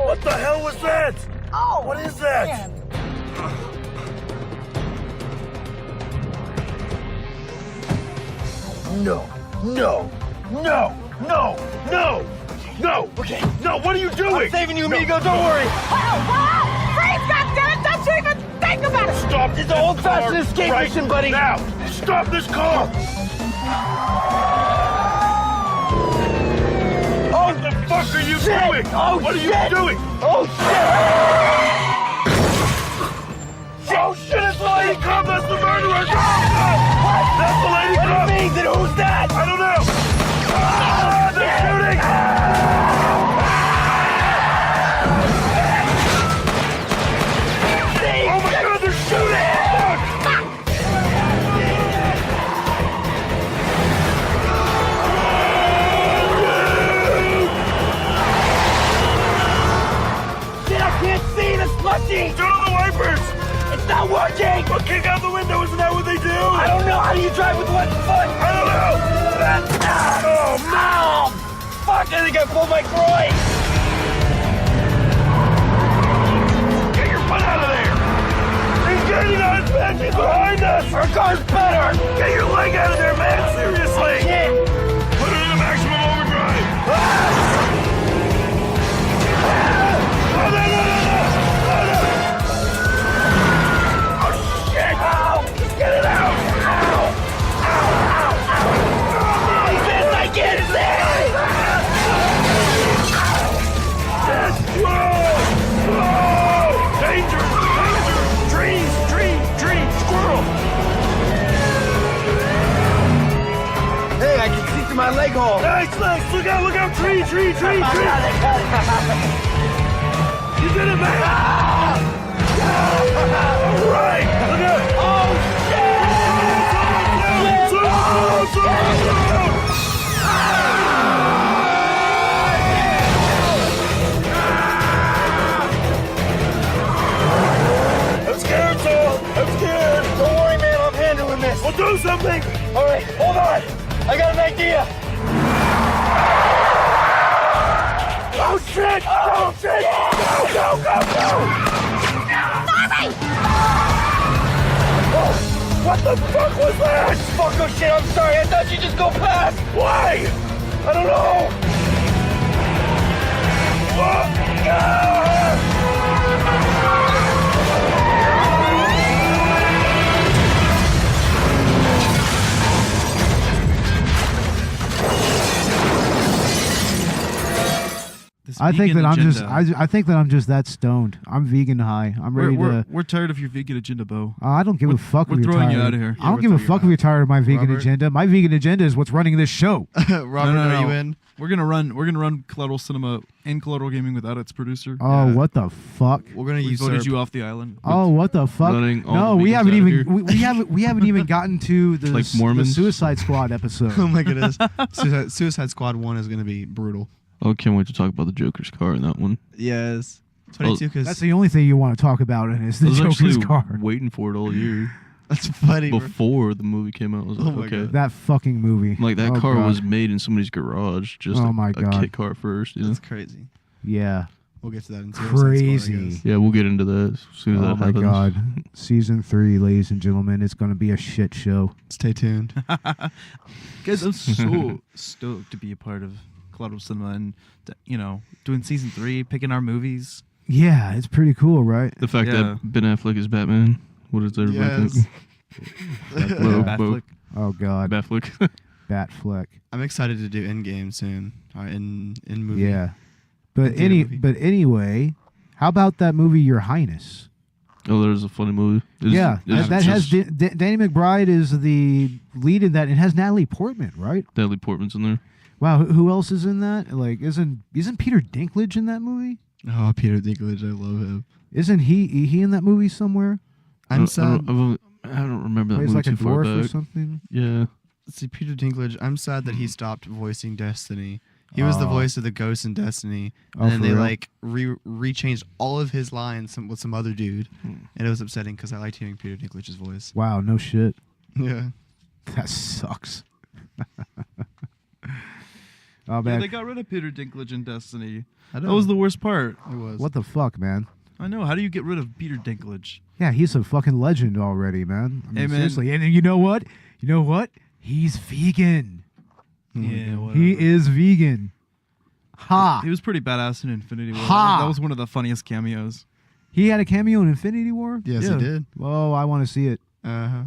What the hell was that? Oh, what is that? No. Okay. No, what are you doing? I'm saving you, amigo. Don't worry. Oh, freeze, goddammit. Don't you even think about it. Stop. It's an old-fashioned escape mission, buddy. Now, stop this car. What the fuck are you doing? What are you doing? Oh, shit. Oh, shit, it's the lady cop. That's the murderer. That's the lady cop. What do you mean? Then who's that? I don't know. you drive with one foot? I don't know. Oh, no. Fuck, I think I pulled my groin. Get your butt out of there. He's getting us, man. He's behind us. Our car's better. Get your leg out of there, man. Seriously. Shit. Put it in the maximum overdrive. Oh, no. Oh, shit. Ow. Get it out. Ow. I can't see. Whoa. Danger. Trees. Squirrel. Hey, I can see through my leg hole. Nice. Look out. Tree. You did it, man. All right. Look out. Oh, shit. I'm scared. Don't worry, man. I'm handling this. We'll do something. All right, hold on. I got an idea. Oh, shit. Go. Oh, what the fuck was that? Fuck, oh, shit. I'm sorry. I thought you'd just go past. Why? I don't know. I think that I'm just that stoned. I'm vegan high. I'm ready to. We're tired of your vegan agenda, Bo. I don't give a fuck. We're if you're throwing tired. you out of here. I don't give a fuck if you're tired of my vegan agenda. My vegan agenda is what's running this show. Robert, No. are you in? We're gonna run Collateral Cinema and Collateral Gaming without its producer. Oh, what the fuck? We're gonna We voted you off the island. Oh, what the fuck? No, we haven't even we haven't even gotten to the, Like the Mormons? Suicide Squad episode. Oh my goodness. Suicide Squad 1 is gonna be brutal. Oh, can't wait to talk about the Joker's car in that one. Yes. 22 because That's the only thing you want to talk about in is the I was Joker's actually car. waiting for it all year. that's funny. Before the movie came out, I was like, my okay. God. That fucking movie. Like that Oh, car God. was made in somebody's garage, just Oh, my a God. kit car first. You know? That's crazy. Yeah. We'll get to that in Suicide Squad, I Crazy. guess. Yeah, we'll get into that as soon as Oh that my happens. God. Season 3, ladies and gentlemen, it's going to be a shit show. Stay tuned. Guys, I'm so stoked to be a part of Collateral Cinema and doing season 3, picking our movies. Yeah, it's pretty cool, right? The fact that Ben Affleck is Batman. What does everybody Yes. think? Bo- Batfleck. Oh God, Batfleck. Batfleck. I'm excited to do Endgame soon. In movie. Yeah, but Movie. anyway, how about that movie, Your Highness? Oh, there's a funny movie. That has Danny McBride is the lead in that. It has Natalie Portman, right? Natalie Portman's in there. Wow, who else is in that? Like, isn't Peter Dinklage in that movie? Oh, Peter Dinklage, I love him. Isn't he in that movie somewhere? I'm sad. I don't remember that Plays movie like a too far dwarf or back. something. Yeah. See, Peter Dinklage, I'm sad that he stopped voicing Destiny. He was the voice of the ghost in Destiny, and then for they real? like rechanged all of his lines with some other dude, and it was upsetting because I liked hearing Peter Dinklage's voice. Wow, no shit. Yeah, That sucks. Oh Yeah, man, they got rid of Peter Dinklage in Destiny. I That know. was the worst part. It was. what the fuck, man? I know. How do you get rid of Peter Dinklage? Yeah, he's a fucking legend already, man. I mean, Hey, man. seriously. And you know what? He's vegan. Yeah, whatever. He is vegan. Ha! He was pretty badass in Infinity War. Ha! That was one of the funniest cameos. He had a cameo in Infinity War? Yes, Yeah. he did. Oh, I want to see it. Uh-huh.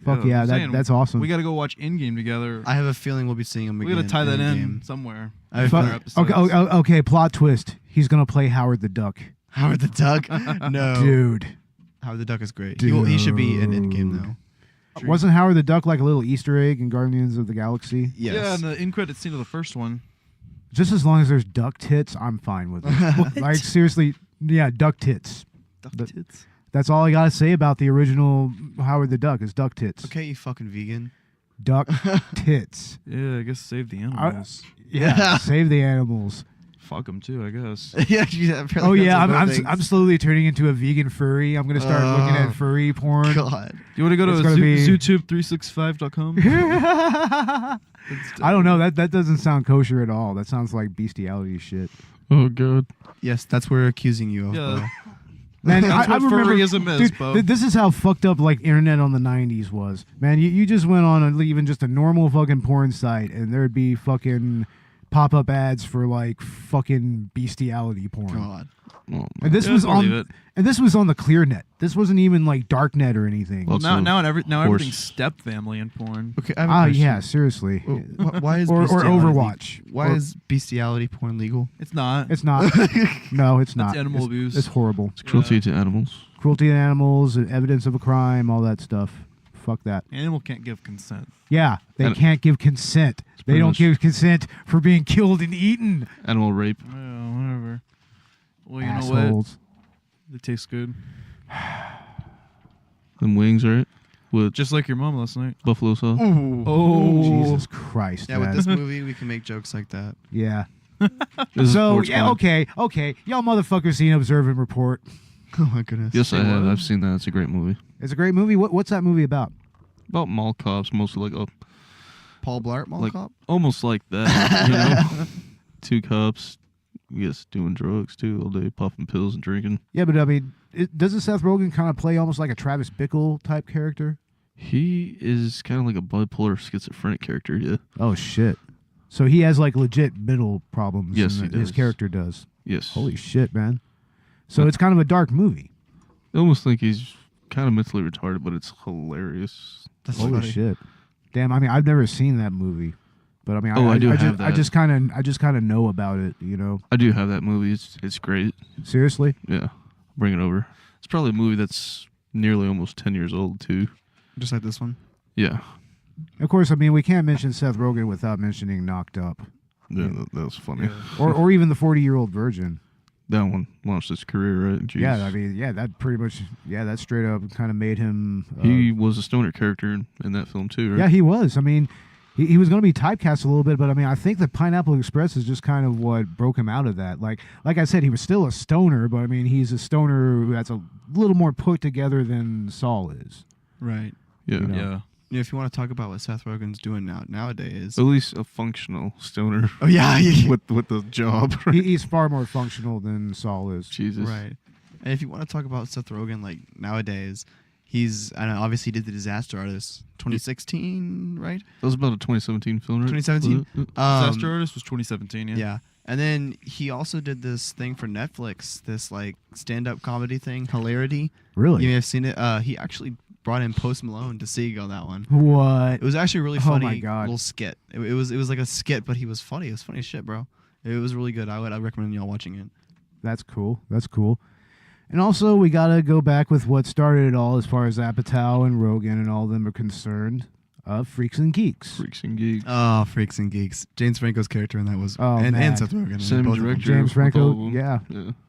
Fuck yeah, I'm saying, that's awesome. We got to go watch Endgame together. I have a feeling we'll be seeing him We again. got to tie that in Endgame. somewhere. I have Fuck- fun. episodes. okay, plot twist. He's going to play Howard the Duck. Howard the Duck? No. Dude. He should be in Endgame, though. Wasn't Howard the Duck like a little Easter egg in Guardians of the Galaxy? Yes. Yeah, in the in-credit scene of the first one. Just as long as there's duck tits, I'm fine with it. Like, seriously, yeah, duck tits. But Tits. that's all I got to say about the original Howard the Duck is duck tits. Okay, you fucking vegan. Duck tits. Yeah, I guess save the animals. Yeah, save the animals. Fuck them too, I guess. Oh yeah, I'm slowly turning into a vegan furry. I'm gonna start looking at furry porn. God, you want to go to zootube365.com? I don't know. That doesn't sound kosher at all. That sounds like bestiality shit. Oh god. Yes, that's what we're accusing you of. Yeah. Man, That's I what remember, furryism is, dude, Bo. this is how fucked up like internet on the 90s was. Man, you just went on even just a normal fucking porn site and there'd be fucking pop-up ads for like fucking bestiality porn. God. Oh, And this was on the clear net. This wasn't even like dark net or anything. Well, now everything's step family in porn. Okay, I have a question. Yeah, seriously. Why is or bestiality Overwatch? Why is bestiality porn legal? It's not. It's not. No, it's not. It's animal abuse. It's horrible. It's cruelty to animals. Cruelty to animals, evidence of a crime, all that stuff. Fuck that. Animal can't give consent. Yeah, they can't give consent. They don't give consent for being killed and eaten. Animal rape. Yeah, whatever. Well, you know Assholes. what? It tastes good. Them wings, right? With Just like your mom last night. buffalo sauce. Oh, Jesus Christ. Yeah, man. with this movie, we can make jokes like that. Yeah. This is So, sports yeah, pod. okay. Y'all motherfuckers seen Observe and Report. Oh, my goodness. Yes, I have. I've seen that. It's a great movie. It's a great movie. What's that movie about? About mall cops, mostly like Paul Blart Mall like Cop? almost like that. You know? Two cops, I guess, doing drugs too all day, popping pills and drinking. Yeah, but I mean, doesn't Seth Rogen kind of play almost like a Travis Bickle type character? He is kind of like a bipolar schizophrenic character, yeah. Oh, shit. So he has like legit mental problems. Yes, and he his does. character does. Yes. Holy shit, man. So it's kind of a dark movie. I almost think he's kind of mentally retarded, but it's hilarious. That's Holy funny. shit. Damn, I mean, I've never seen that movie. But I mean, I do have I that. just kind of know about it, you know. I do have that movie. It's great. Seriously? Yeah. Bring it over. It's probably a movie that's nearly almost 10 years old, too. Just like this one? Yeah. Of course, I mean, we can't mention Seth Rogen without mentioning Knocked Up. Yeah, that was funny. Or even the 40-Year-old Virgin. That one launched his career, right? Jeez. Yeah, I mean, that pretty much, that straight up kind of made him. He was a stoner character in that film, too, right? Yeah, he was. I mean, he was going to be typecast a little bit, but I mean, I think the Pineapple Express is just kind of what broke him out of that. Like I said, he was still a stoner, but I mean, he's a stoner that's a little more put together than Saul is. Right. Yeah. You know? Yeah. Yeah, if you want to talk about what Seth Rogen's doing nowadays. At least a functional stoner. Oh, yeah. with the job. Right? He's far more functional than Saul is. Jesus. Right. And if you want to talk about Seth Rogen, like, nowadays, he's, I know, obviously did The Disaster Artist 2016, right? That was about a 2017 film, right? 2017? Disaster Artist was 2017, yeah. Yeah. And then he also did this thing for Netflix, this, like, stand-up comedy thing, Hilarity. Really? You may have seen it. He actually brought in Post Malone to sing on that one. What? It was actually a really funny Oh my God. little skit. It was like a skit, but he was funny. It was funny as shit, bro. It was really good. I'd recommend y'all watching it. That's cool. That's cool. And also, we got to go back with what started it all as far as Apatow and Rogan and all of them are concerned. Freaks and Geeks. Freaks and Geeks. Oh, Freaks and Geeks. James Franco's character in that was... Oh, and man. Seth Rogen. Same both of them. director. James with Franco, all of them. yeah.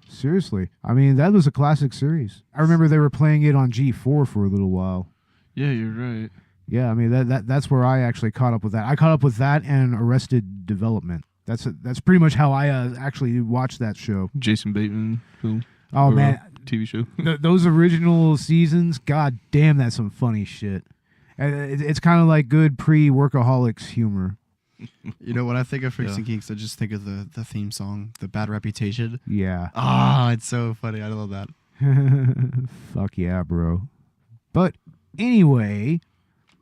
Seriously. I mean, that was a classic series. I remember they were playing it on G4 for a little while. Yeah, you're right. Yeah, I mean, that's where I actually caught up with that. I caught up with that and Arrested Development. That's pretty much how I actually watched that show. Jason Bateman film. Oh, man. TV show. Those original seasons, god damn, that's some funny shit. It's kind of like good pre-Workaholics humor. You know, when I think of Freaks Yeah. and Geeks, I just think of the theme song, The Bad Reputation. Yeah. Ah, it's so funny. I love that. Fuck yeah, bro. But anyway,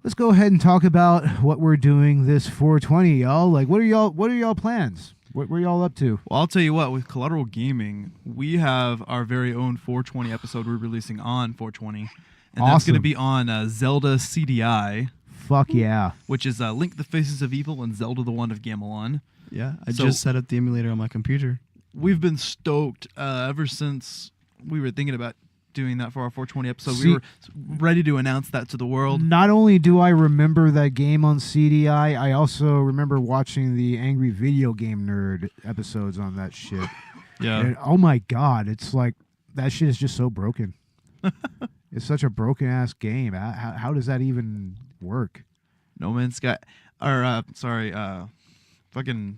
let's go ahead and talk about what we're doing this 420, y'all. Like, what are y'all plans? What were y'all up to? Well, I'll tell you what, with Collateral Gaming, we have our very own 420 episode we're releasing on 420. And that's going to Awesome. be on Zelda CDI, Fuck yeah. which is Link the Faces of Evil and Zelda the Wand of Gamelon. Yeah, I So- just set up the emulator on my computer. We've been stoked ever since we were thinking about doing that for our 420 episode. See- We were ready to announce that to the world. Not only do I remember that game on CDI, I also remember watching the Angry Video Game Nerd episodes on that shit. Yeah. And, oh my god, it's like that shit is just so broken. It's such a broken ass game. How does that even work? No Man's Sky. Or, fucking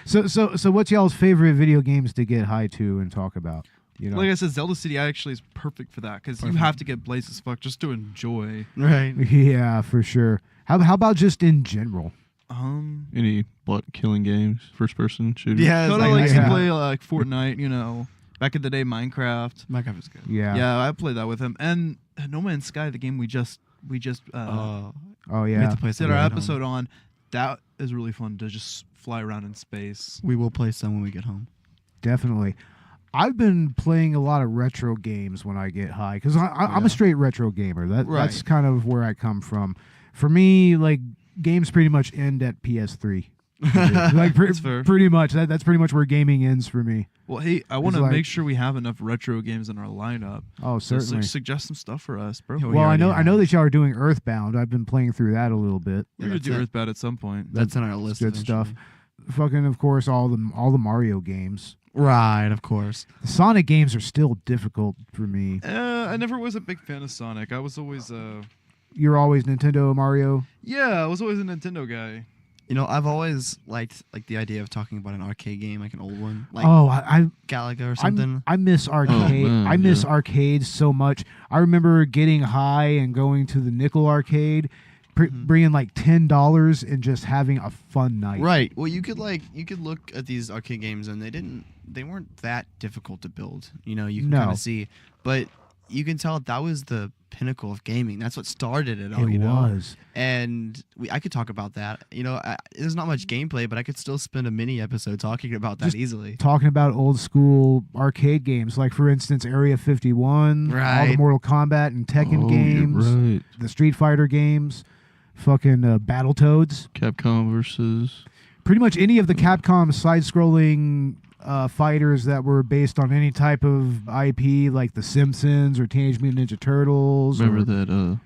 So what's y'all's favorite video games to get high to and talk about? You know? Like I said, Zelda City actually is perfect for that because you have to get blazed as fuck just to enjoy. Right. Yeah, for sure. How about just in general? Any butt killing games, first person shooters? Yeah, Coda like, likes to yeah. play like Fortnite, you know. Back in the day, Minecraft. Minecraft is good. Yeah. Yeah, I played that with him. And No Man's Sky, the game we just Oh did yeah. our episode on. That is really fun to just fly around in space. We will play some when we get home. Definitely. I've been playing a lot of retro games when I get high because I'm a straight retro gamer. That's kind of where I come from. For me, like games pretty much end at PS3. Like pretty much that's pretty much where gaming ends for me. Well, hey, I want to like- make sure we have enough retro games in our lineup. Oh, So certainly. suggest some stuff for us, bro. Well, I know that y'all are doing Earthbound. I've been playing through that a little bit. We're gonna do Earthbound at some point. That's on our list. Good stuff. Fucking, of course, all the Mario games. Right, of course. The Sonic games are still difficult for me. I never was a big fan of Sonic. I was always You're always Nintendo Mario. I was always a Nintendo guy. You know, I've always liked like the idea of talking about an arcade game, like an old one, like I Galaga or something. I miss arcade. man, I miss yeah. arcades so much. I remember getting high and going to the nickel arcade, bringing like $10 and just having a fun night. Right. Well, you could look at these arcade games and they weren't that difficult to build. You know, you can kind of see, but you can tell that was the pinnacle of gaming. That's what started it all. It you know? was. And I could talk about that. You know, there's not much gameplay, but I could still spend a mini episode talking about that easily. Talking about old school arcade games, like for instance, Area 51, all the Right. Mortal Kombat and Tekken games, Right. the Street Fighter games, fucking Battletoads. Capcom versus. Pretty much any of the Capcom side-scrolling fighters that were based on any type of IP, like The Simpsons or Teenage Mutant Ninja Turtles. Remember that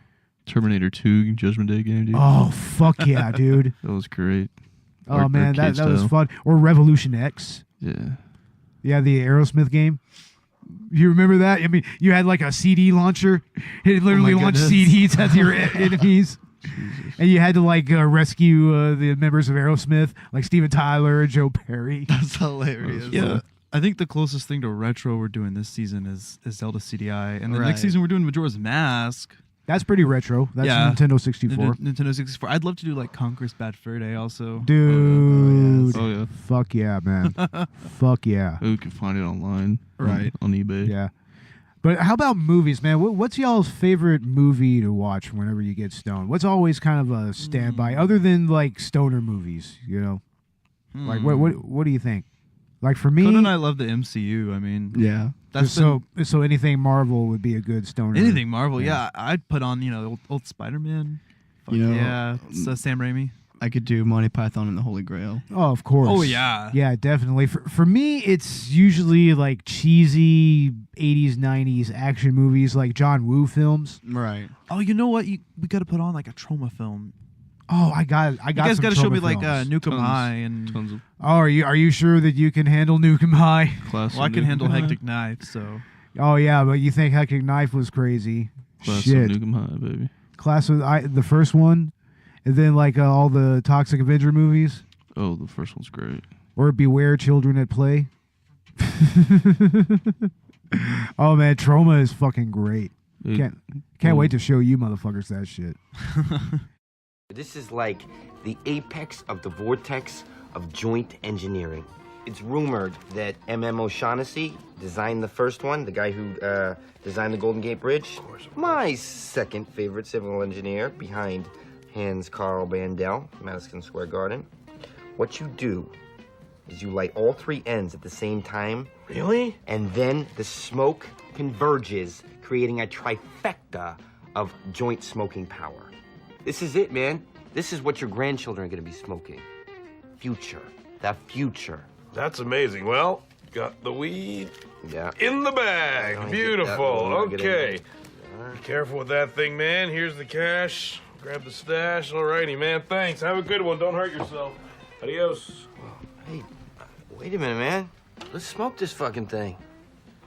Terminator 2 Judgment Day game, dude? Oh, fuck yeah, dude. That was great. Oh, man, that arcade was style. fun. Or Revolution X. Yeah. Yeah, the Aerosmith game. You remember that? I mean, you had like a CD launcher. It literally launched CDs at your enemies. And you had to like rescue the members of Aerosmith, like Steven Tyler, Joe Perry. That's hilarious. Yeah. I think the closest thing to retro we're doing this season is Zelda CDI. And the Right. next season we're doing Majora's Mask. That's pretty retro. That's Nintendo 64. Nintendo 64. I'd love to do like Conquer's Bad Fur Day also. Dude. Oh, yeah. Fuck yeah, man. Fuck yeah. Oh, you can find it online. Right. On eBay. Yeah. But how about movies, man? What's y'all's favorite movie to watch whenever you get stoned? What's always kind of a standby, other than like stoner movies, you know? Like what do you think? Like for me, Conan and I love the MCU. I mean, Yeah. that's so anything Marvel would be a good stoner. anything Marvel. Yeah, I'd put on old Spider-Man. Fuck You know, yeah, it's, Sam Raimi. I could do Monty Python and the Holy Grail. Oh, of course. Oh, yeah. Yeah, definitely. For me, it's usually like cheesy 80s, 90s action movies like John Woo films. Right. Oh, you know what? We got to put on like a trauma film. Oh, I got You guys some got to show trauma me like films. Nukem Tons- High and. Tons of Oh, are you sure that you can handle Nukem High? classic. Well, I can Nukem handle High. Hectic Knife, so. Oh yeah, but you think Hectic Knife was crazy? Classic Shit. Nukem High, baby. Class of the first one, and then like all the Toxic Avenger movies, Oh, the first one's great. or Beware Children at Play. Oh man, Trauma is fucking great. It- Can't wait to show you motherfuckers that shit. This is like the apex of the vortex of joint engineering. It's rumored that M.M. O'Shaughnessy designed the first one, the guy who designed the Golden Gate Bridge. Of course. My second favorite civil engineer behind Hans Carl Bandel, Madison Square Garden. What you do is you light all three ends at the same time. Really? And then the smoke converges, creating a trifecta of joint smoking power. This is it, man. This is what your grandchildren are going to be smoking. Future. The future. That's amazing. Well, got the weed Yeah. in the I bag. don't Beautiful. get that one. I'll get it. Okay. Be careful with that thing, man. Here's the cash. Grab the stash. Alrighty, man. Thanks. Have a good one. Don't hurt yourself. Adios. Hey, wait a minute, man. Let's smoke this fucking thing.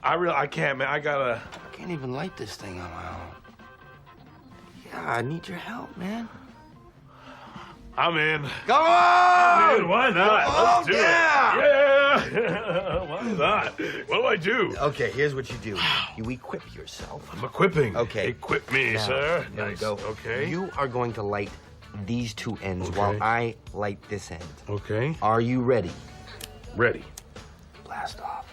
I can't, man. I can't even light this thing on my own. Yeah, I need your help, man. I'm in. Come on! Dude, why not? Oh, Let's do it. Yeah! Why not? What do I do? Okay, here's what you do. You equip yourself. I'm equipping. Okay. Equip me, Now, sir. There we Nice. go. Okay. You are going to light these two ends Okay. while I light this end. Okay. Are you ready? Ready. Blast off.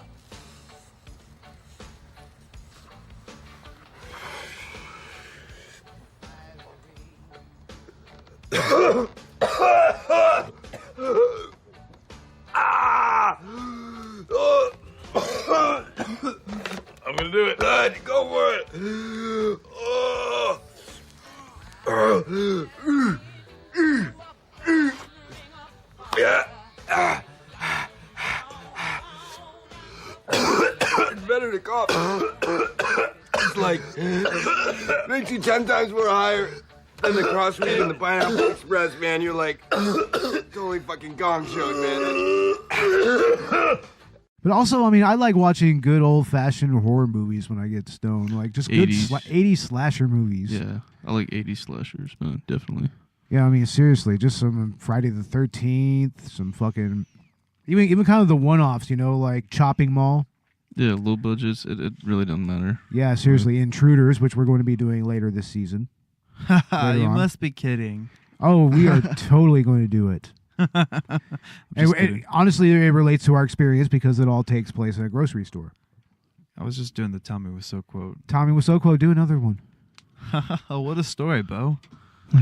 Ah! I'm gonna do it. Go for it. Yeah. It's better to cough. It's like makes you 10 times more higher than the crossweed and the Pineapple Express, man. You're like totally fucking gong showed, man. But also, I mean, I like watching good old-fashioned horror movies when I get stoned. Like, just good 80s. 80s slasher movies. Yeah, I like 80s slashers, man, definitely. Yeah, I mean, seriously, just some Friday the 13th, some fucking... Even kind of the one-offs, you know, like Chopping Mall. Yeah, low budgets, it really doesn't matter. Yeah, seriously, Intruders, which we're going to be doing later this season. You on. must be kidding. Oh, we are totally going to do it. And honestly, it relates to our experience because it all takes place in a grocery store. I was just doing the Tommy Wiseau quote. Tommy Wiseau, do another one. What a story, Bo.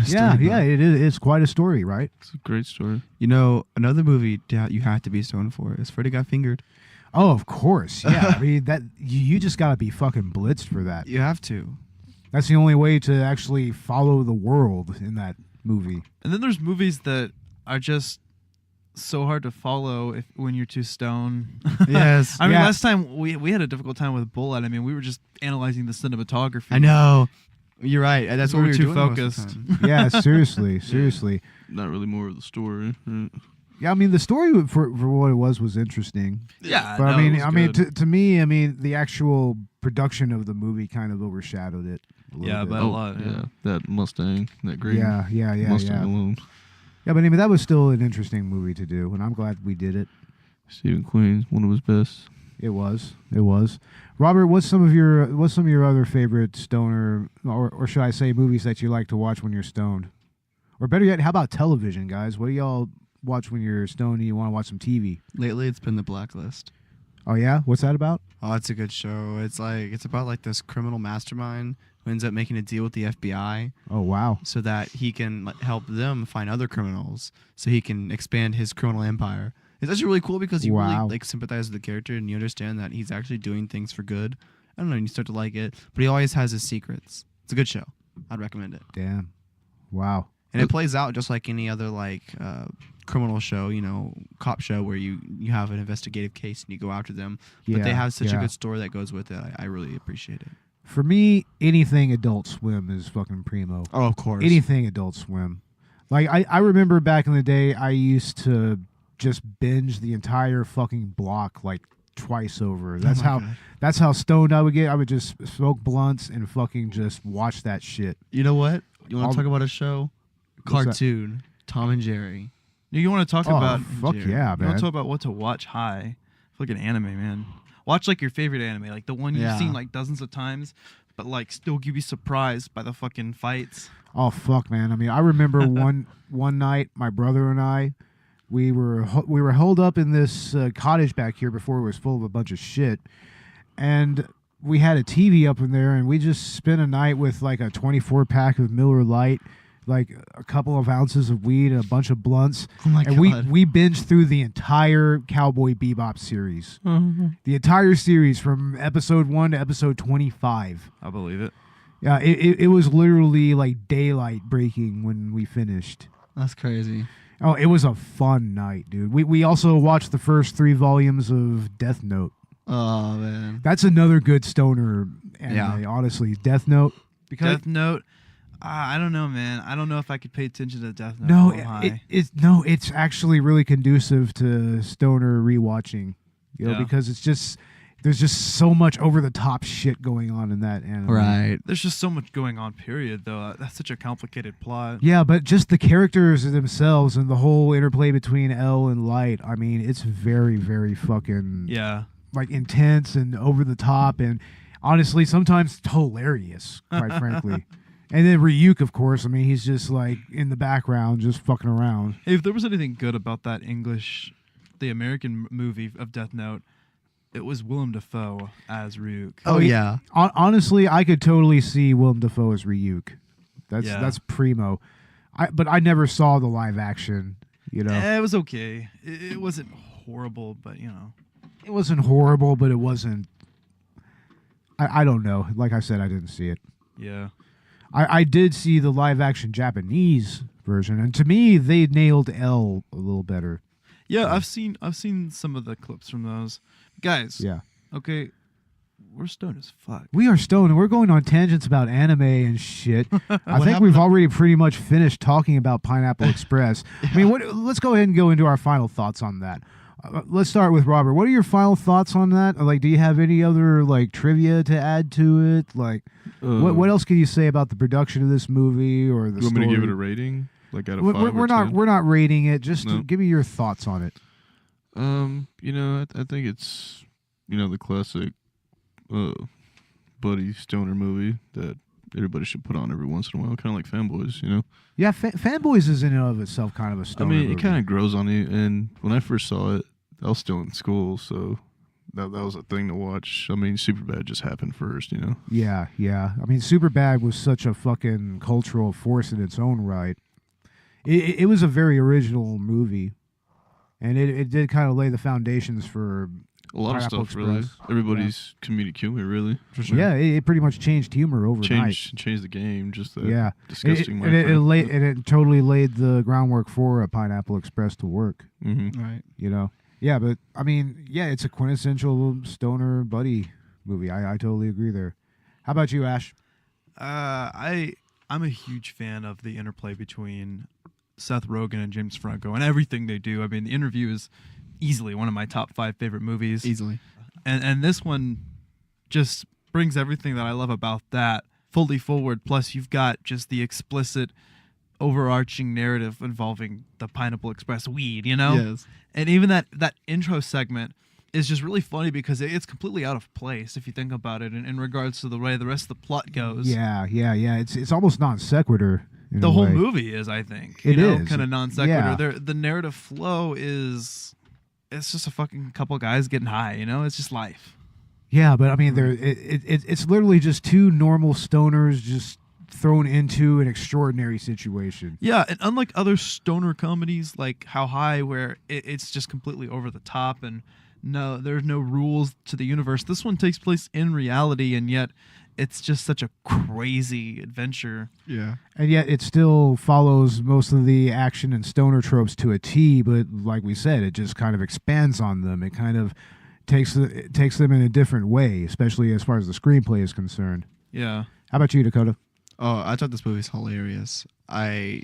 Yeah, it is. It's quite a story, right? It's a great story. You know, another movie you have to be stoned for is Freddy Got Fingered. Oh, of course. Yeah, I mean that you just gotta be fucking blitzed for that. You have to. That's the only way to actually follow the world in that movie. And then there's movies that are just so hard to follow when you're too stoned. Yes. I mean, Yeah. last time we had a difficult time with Bullet. I mean, we were just analyzing the cinematography. I know. You're right. That's We what were we were too doing most of the focused. time. Yeah, seriously. Not really more of the story. Yeah, I mean the story for what it was interesting. Yeah, but no, it was I mean good. to me, I mean the actual production of the movie kind of overshadowed it. A little Yeah, bit. but a lot. Yeah. That Mustang, that green Yeah, Mustang yeah. alone. Yeah, but I mean that was still an interesting movie to do, and I'm glad we did it. Stephen Queen's one of his best. It was. Robert, what's some of your other favorite stoner, or should I say, movies that you like to watch when you're stoned? Or better yet, how about television, guys? What do y'all watch when you're stoned and you want to watch some TV? Lately, it's been The Blacklist. Oh yeah, what's that about? Oh, it's a good show. It's about like this criminal mastermind who ends up making a deal with the FBI. Oh wow. So that he can help them find other criminals, so he can expand his criminal empire. It's actually really cool because you Wow. really like sympathize with the character and you understand that he's actually doing things for good. I don't know, and you start to like it, but he always has his secrets. It's a good show. I'd recommend it. Damn. Wow. And it plays out just like any other criminal show, you know, cop show where you have an investigative case and you go after them. But they Yeah, have such a yeah. good story that goes with it. I really appreciate it. For me, anything Adult Swim is fucking primo. Oh, of course. Anything Adult Swim. Like I remember back in the day, I used to just binge the entire fucking block like twice over. That's that's how stoned I would get. I would just smoke blunts and fucking just watch that shit. You know what? You want All- to talk about a show? What's that? Cartoon. Tom and Jerry. You want to talk about? fuck Jerry. yeah, You want man. to talk about what to watch high? Like an anime, man. Watch like your favorite anime, like the one you've Yeah. seen like dozens of times, but like still give you surprised by the fucking fights. Oh fuck, man! I mean, I remember one night, my brother and I, we were holed up in this cottage back here before it was full of a bunch of shit, and we had a TV up in there, and we just spent a night with like a 24-pack of Miller Lite, like a couple of ounces of weed and a bunch of blunts, Oh my and God. we binged through the entire Cowboy Bebop series, the entire series from episode 1 to episode 25. I believe it. Yeah, it was literally like daylight breaking when we finished. That's crazy. Oh, it was a fun night, dude. We also watched the first 3 volumes of Death Note. Oh, man. That's another good stoner anime, Yeah. honestly. Death Note. Because Death Note. I don't know, man. I don't know if I could pay attention to Death Note. it's actually really conducive to stoner rewatching. You know, Yeah. because it's just there's just so much over the top shit going on in that anime. Right. There's just so much going on, period, though. That's such a complicated plot. Yeah, but just the characters themselves and the whole interplay between L and Light, I mean, it's very, very fucking like intense and over the top, and honestly, sometimes hilarious, quite frankly. And then Ryuk, of course, I mean, he's just like in the background, just fucking around. Hey, if there was anything good about that the American movie of Death Note, it was Willem Dafoe as Ryuk. Oh, yeah. Honestly, I could totally see Willem Dafoe as Ryuk. That's primo. But I never saw the live action, you know. It was okay. It wasn't horrible, but, you know. It wasn't horrible, but it wasn't... I don't know. Like I said, I didn't see it. Yeah. I did see the live action Japanese version, and to me, they nailed L a little better. Yeah, I've seen some of the clips from those. Guys. Yeah. Okay. We're stoned as fuck. We are stoned, and we're going on tangents about anime and shit. I think we've happened already pretty much finished talking about Pineapple Express. I mean, let's go ahead and go into our final thoughts on that. Let's start with Robert. What are your final thoughts on that? Like, do you have any other like trivia to add to it? Like, what else can you say about the production of this movie or the You want story? me to give it a rating? Like out of 5 we're or not 10? we're not rating it. Just No. give me your thoughts on it. You know, I think it's, you know, the classic buddy stoner movie that everybody should put on every once in a while, kind of like Fanboys, you know? Yeah, Fanboys is in and of itself kind of a stoner movie. It kind of grows on you, and when I first saw it, I was still in school, so that was a thing to watch. I mean, Superbad just happened first, you know? Yeah. I mean, Superbad was such a fucking cultural force in its own right. It was a very original movie, and it did kind of lay the foundations for A lot Pineapple of stuff, really. Express. Everybody's comedic humor, really. For sure. Yeah, it pretty much changed humor overnight. Changed the game, just that Yeah, disgusting it totally laid the groundwork for a Pineapple Express to work. Mm-hmm. Right. You know, yeah, but I mean, yeah, it's a quintessential stoner buddy movie. I totally agree there. How about you, Ash? I'm a huge fan of the interplay between Seth Rogen and James Franco and everything they do. I mean, The Interview is easily one of my top 5 favorite movies. Easily. And this one just brings everything that I love about that fully forward. Plus, you've got just the explicit, overarching narrative involving the Pineapple Express weed, you know? Yes. And even that intro segment is just really funny because it's completely out of place if you think about it in regards to the way the rest of the plot goes. Yeah. It's almost non sequitur. The whole movie is, I think. It is. Kind of non sequitur. Yeah. The narrative flow is, it's just a fucking couple guys getting high, you know? It's just life. Yeah, but I mean, it's literally just two normal stoners just thrown into an extraordinary situation. Yeah, and unlike other stoner comedies like How High, where it's just completely over the top and there's no rules to the universe, this one takes place in reality, and yet it's just such a crazy adventure. Yeah. And yet it still follows most of the action and stoner tropes to a T, but like we said, it just kind of expands on them. It kind of takes them in a different way, especially as far as the screenplay is concerned. Yeah. How about you, Dakota? Oh, I thought this movie's hilarious. This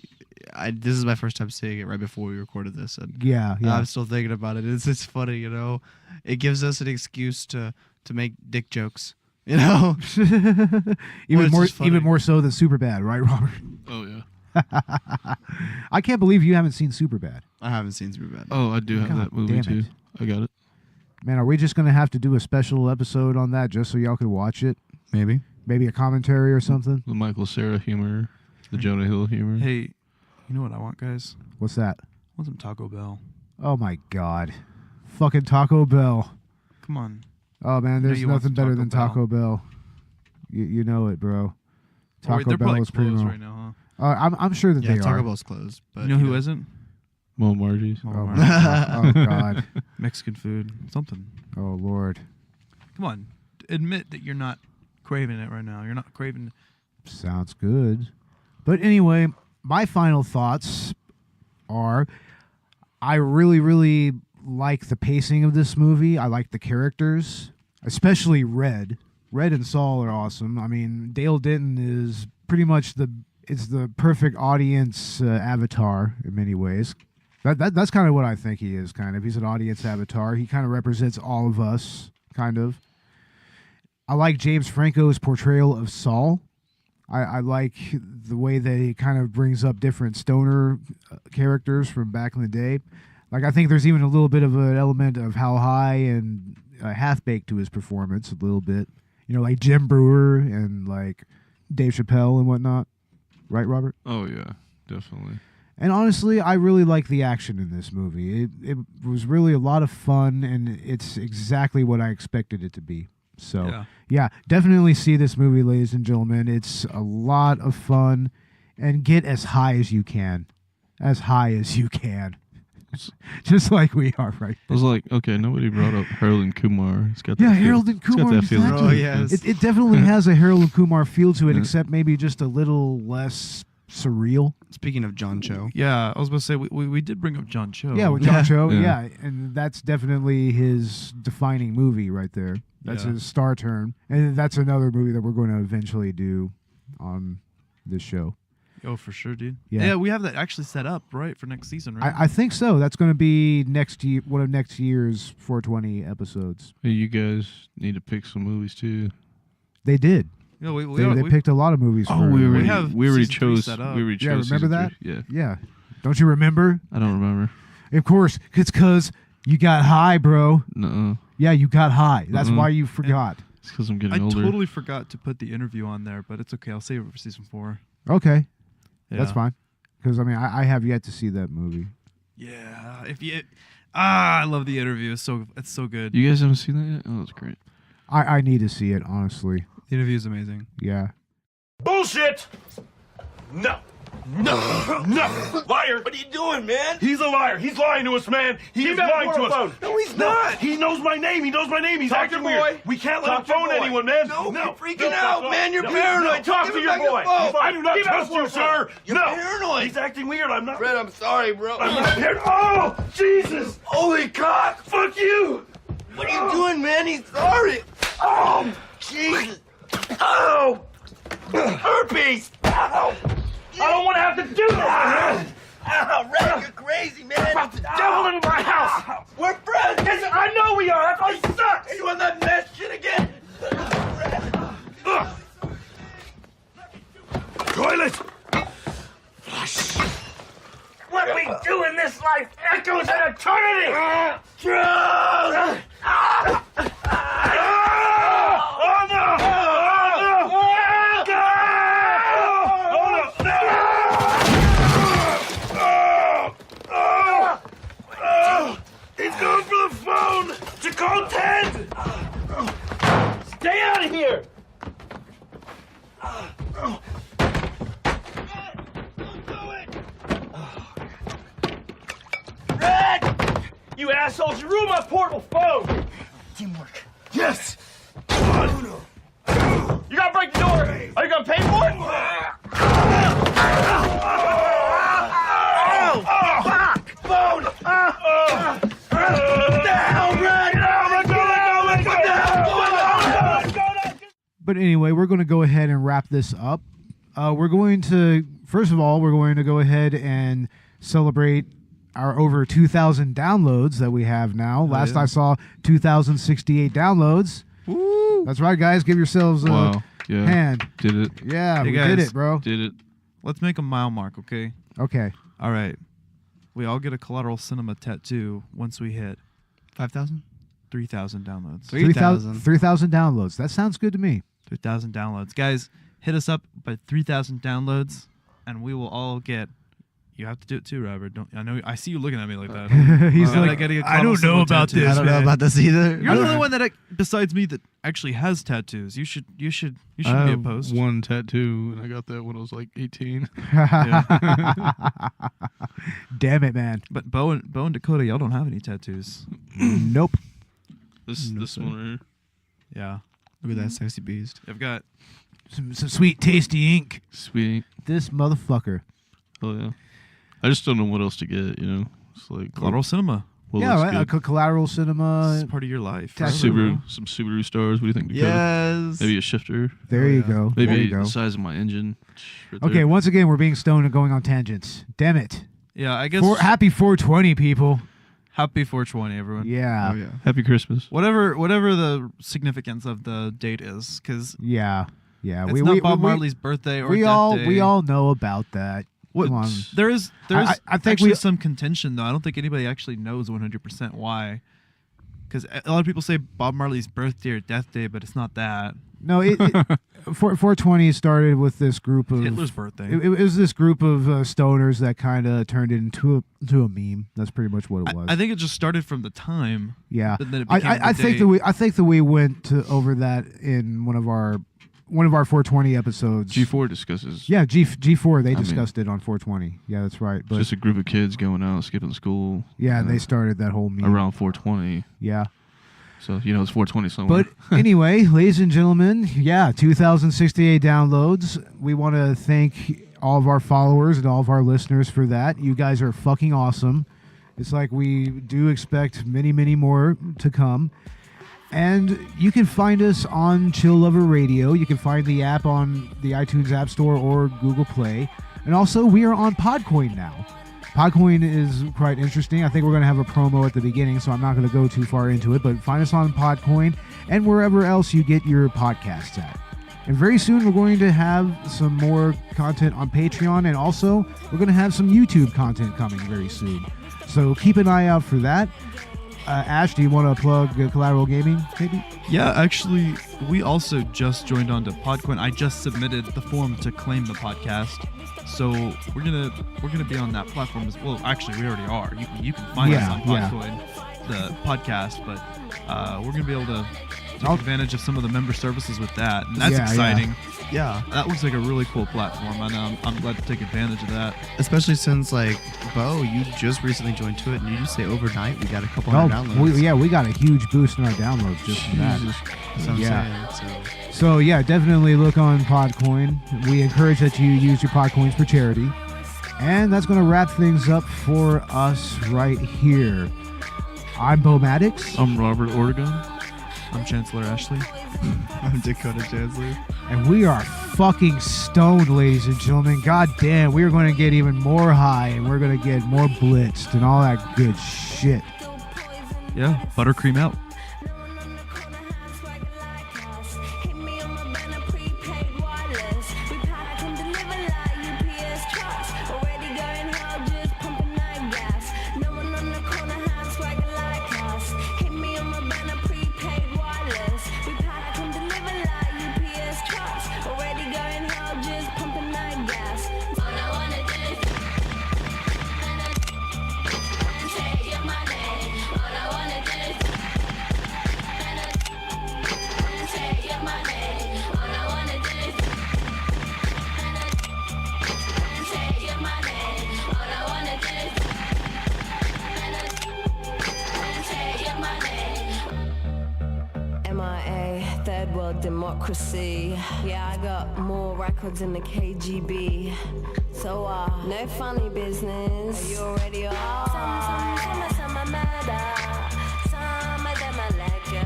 is my first time seeing it right before we recorded this, and Yeah. I'm still thinking about it. It's funny, you know. It gives us an excuse to make dick jokes, you know. even more so than Superbad, right, Robert? Oh yeah. I can't believe you haven't seen Superbad. I haven't seen Superbad. Oh, I do have God that movie damn too. it. I got it. Man, are we just gonna have to do a special episode on that just so y'all could watch it? Maybe a commentary or something. The Michael Cera humor, the Jonah Hill humor. Hey, you know what I want, guys? What's that? I want some Taco Bell. Oh my God, fucking Taco Bell. Come on. Oh man, there's you want nothing some better Taco than Bell. Taco Bell. You know it, bro. Oh, wait, Taco they're Bell probably is pretty closed low. right now, I'm sure that yeah, they Taco are. Bell's closed. But You know who isn't? Mo Margie's. Oh, my God. Oh God. Mexican food. Something. Oh Lord. Come on. Admit that you're not craving it right now. You're not craving. Sounds good. But anyway, my final thoughts are I really, really like the pacing of this movie. I like the characters, especially Red. Red and Saul are awesome. I mean, Dale Denton is pretty much the perfect audience avatar in many ways. That's kind of what I think he is, kind of. He's an audience avatar. He kind of represents all of us, kind of. I like James Franco's portrayal of Saul. I like the way that he kind of brings up different stoner characters from back in the day. Like, I think there's even a little bit of an element of How High and Half-Baked to his performance, a little bit. You know, like Jim Brewer and, like, Dave Chappelle and whatnot. Right, Robert? Oh, yeah, definitely. And honestly, I really like the action in this movie. It was really a lot of fun, and it's exactly what I expected it to be. So, yeah, definitely see this movie, ladies and gentlemen. It's a lot of fun, and get as high as you can. As high as you can. Just like we are right now. I was like, okay, nobody brought up Harold and Kumar. It's got that Harold and Kumar. It's got that feeling. Oh, yes. It definitely has a Harold and Kumar feel to it, except maybe just a little less surreal. Speaking of John Cho. Yeah, I was going to say, we did bring up John Cho. Yeah, with John Cho, yeah. And that's definitely his defining movie right there. That's his star turn. And that's another movie that we're going to eventually do on this show. Oh, for sure, dude. Yeah. We have that actually set up, right, for next season, right? I think so. That's going to be next year, one of next year's 420 episodes. Hey, you guys need to pick some movies, too. They did. Yeah, they picked a lot of movies. We already chose. Yeah, remember that? Yeah. Don't you remember? I don't remember. Of course, it's because you got high, bro. No. Yeah, you got high. That's why you forgot. It's because I'm getting older. I totally forgot to put the interview on there, but it's okay. I'll save it for season 4. Okay. Yeah. That's fine. Because, I mean, I have yet to see that movie. Yeah. I love the interview. It's so good. You guys haven't seen that yet? Oh, that's great. I need to see it, honestly. The interview is amazing. Yeah. Bullshit! No. Liar! What are you doing, man? He's a liar. He's lying to us, man. He's lying to us. No, he's not. He knows my name. He's acting weird. We can't let him phone anyone, man. No, you're freaking out, man. You're paranoid. Talk to your boy. I do not trust you, sir. You're paranoid. He's acting weird. I'm not. Fred, I'm sorry, bro. I'm not paranoid. Oh, Jesus. Holy cock. Fuck you. What are you doing, man? He's sorry. Oh, Jesus. oh. Herpes. Ow. I don't want to have to do this. Ow, Red, you're crazy, man. About the devil in my house. We're friends. Yes, I know we are. That's why he sucks. You want that mess shit again? Toilet. Flush. What we do in this life echoes in eternity. Drugs. Oh no! He's going for the phone to call Ted! Stay out of here! Red! You assholes, you ruined my portable phone! Teamwork. Yes! You gotta break the door! Are you gonna pay for it? Phone! But anyway, we're going to go ahead and wrap this up. We're going to, first of all, we're going to go ahead and celebrate our over 2,000 downloads that we have now. Last I saw, 2,068 downloads. Woo! That's right, guys. Give yourselves a hand. Did it. Yeah, hey we guys, did it, bro. Did it. Let's make a mile mark, okay? Okay. All right. We all get a Collateral Cinema tattoo once we hit 5,000? 3,000 downloads. 3,000 downloads. That sounds good to me. 3,000 downloads. Guys, hit us up by 3,000 downloads, and we will all get... You have to do it too, Robert. I see you looking at me like that. He's like, I don't know about this. I don't know about this either. You're the only one that, besides me, that actually has tattoos. You should be opposed. One tattoo, and I got that when I was like 18. Damn it, man. But Bo and Dakota, y'all don't have any tattoos. Nope. This one right here. Yeah. Look at that sexy beast. I've got some sweet, tasty ink. Sweet. This motherfucker. Oh, yeah. I just don't know what else to get, you know? It's like Collateral Cinema. Well, yeah, right. Collateral Cinema. It's part of your life. Some Subaru stars. What do you think? Dakota? Yes. Maybe a shifter. There you go. Maybe there you go. the size of my engine. Right okay, there. once again, we're being stoned and going on tangents. Damn it. Yeah, I guess. Happy 420, people. Happy 420, everyone. Yeah. Oh, yeah. Happy Christmas. Whatever the significance of the date is, because Yeah. it's not Bob Marley's birthday or we death all day. we all know about that. Come on. There's I think actually we some contention though. I don't think anybody actually knows 100% why. Because a lot of people say Bob Marley's birthday or death day, but it's not that. No, 420 started with this group of Hitler's birthday. It was this group of stoners that kind of turned it into a meme. That's pretty much what it was. I think it just started from the time. Yeah, But then it became I think that we went over that in one of our 420 episodes. G4 discusses. Yeah, G4 they discussed it on 420. Yeah, that's right. But Just a group of kids going out skipping school. yeah, they started that whole meme around 420. Yeah. So, it's 420 somewhere. But anyway, ladies and gentlemen, 2,068 downloads. We want to thank all of our followers and all of our listeners for that. You guys are fucking awesome. It's like we do expect many, many more to come. And you can find us on Chill Lover Radio. You can find the app on the iTunes App Store or Google Play. And also, we are on Podcoin now. Podcoin is quite interesting. I think we're going to have a promo at the beginning, so I'm not going to go too far into it. But find us on Podcoin and wherever else you get your podcasts at. And very soon, we're going to have some more content on Patreon. And also, we're going to have some YouTube content coming very soon. So keep an eye out for that. Ash, do you want to plug Collateral Gaming, maybe? Yeah, actually, we also just joined onto Podcoin. I just submitted the form to claim the podcast, so we're gonna be on that platform as well. Actually, we already are. You can find us on Podcoin, the podcast, but we're gonna be able to take advantage of some of the member services with that, and that's exciting. Yeah, that looks like a really cool platform, and I'm glad to take advantage of that. Especially since, Bo, you just recently joined to it, and you just say overnight we got a couple hundred downloads. We got a huge boost in our downloads just from that. That's what I'm saying. So yeah, definitely look on Podcoin. We encourage that you use your Podcoins for charity. And that's going to wrap things up for us right here. I'm Bo Maddox. I'm Robert Oregon. I'm Chancellor Ashley. I'm Dakota Chancellor. And we are fucking stoned, ladies and gentlemen. God damn, we are going to get even more high, and we're going to get more blitzed and all that good shit. Yeah, buttercream out. Democracy. Yeah, I got more records in the KGB. So, no funny business. You already are. Some murder. Some of them I let go.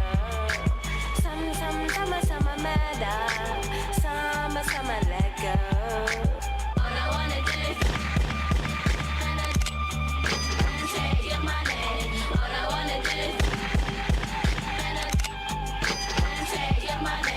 Some murder. Some I let go. All I wanna do is take your money. All I wanna do is take your money.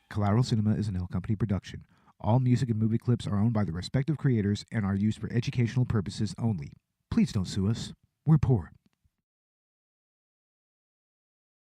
Collateral Cinema is an L Company production. All music and movie clips are owned by the respective creators and are used for educational purposes only. Please don't sue us. We're poor.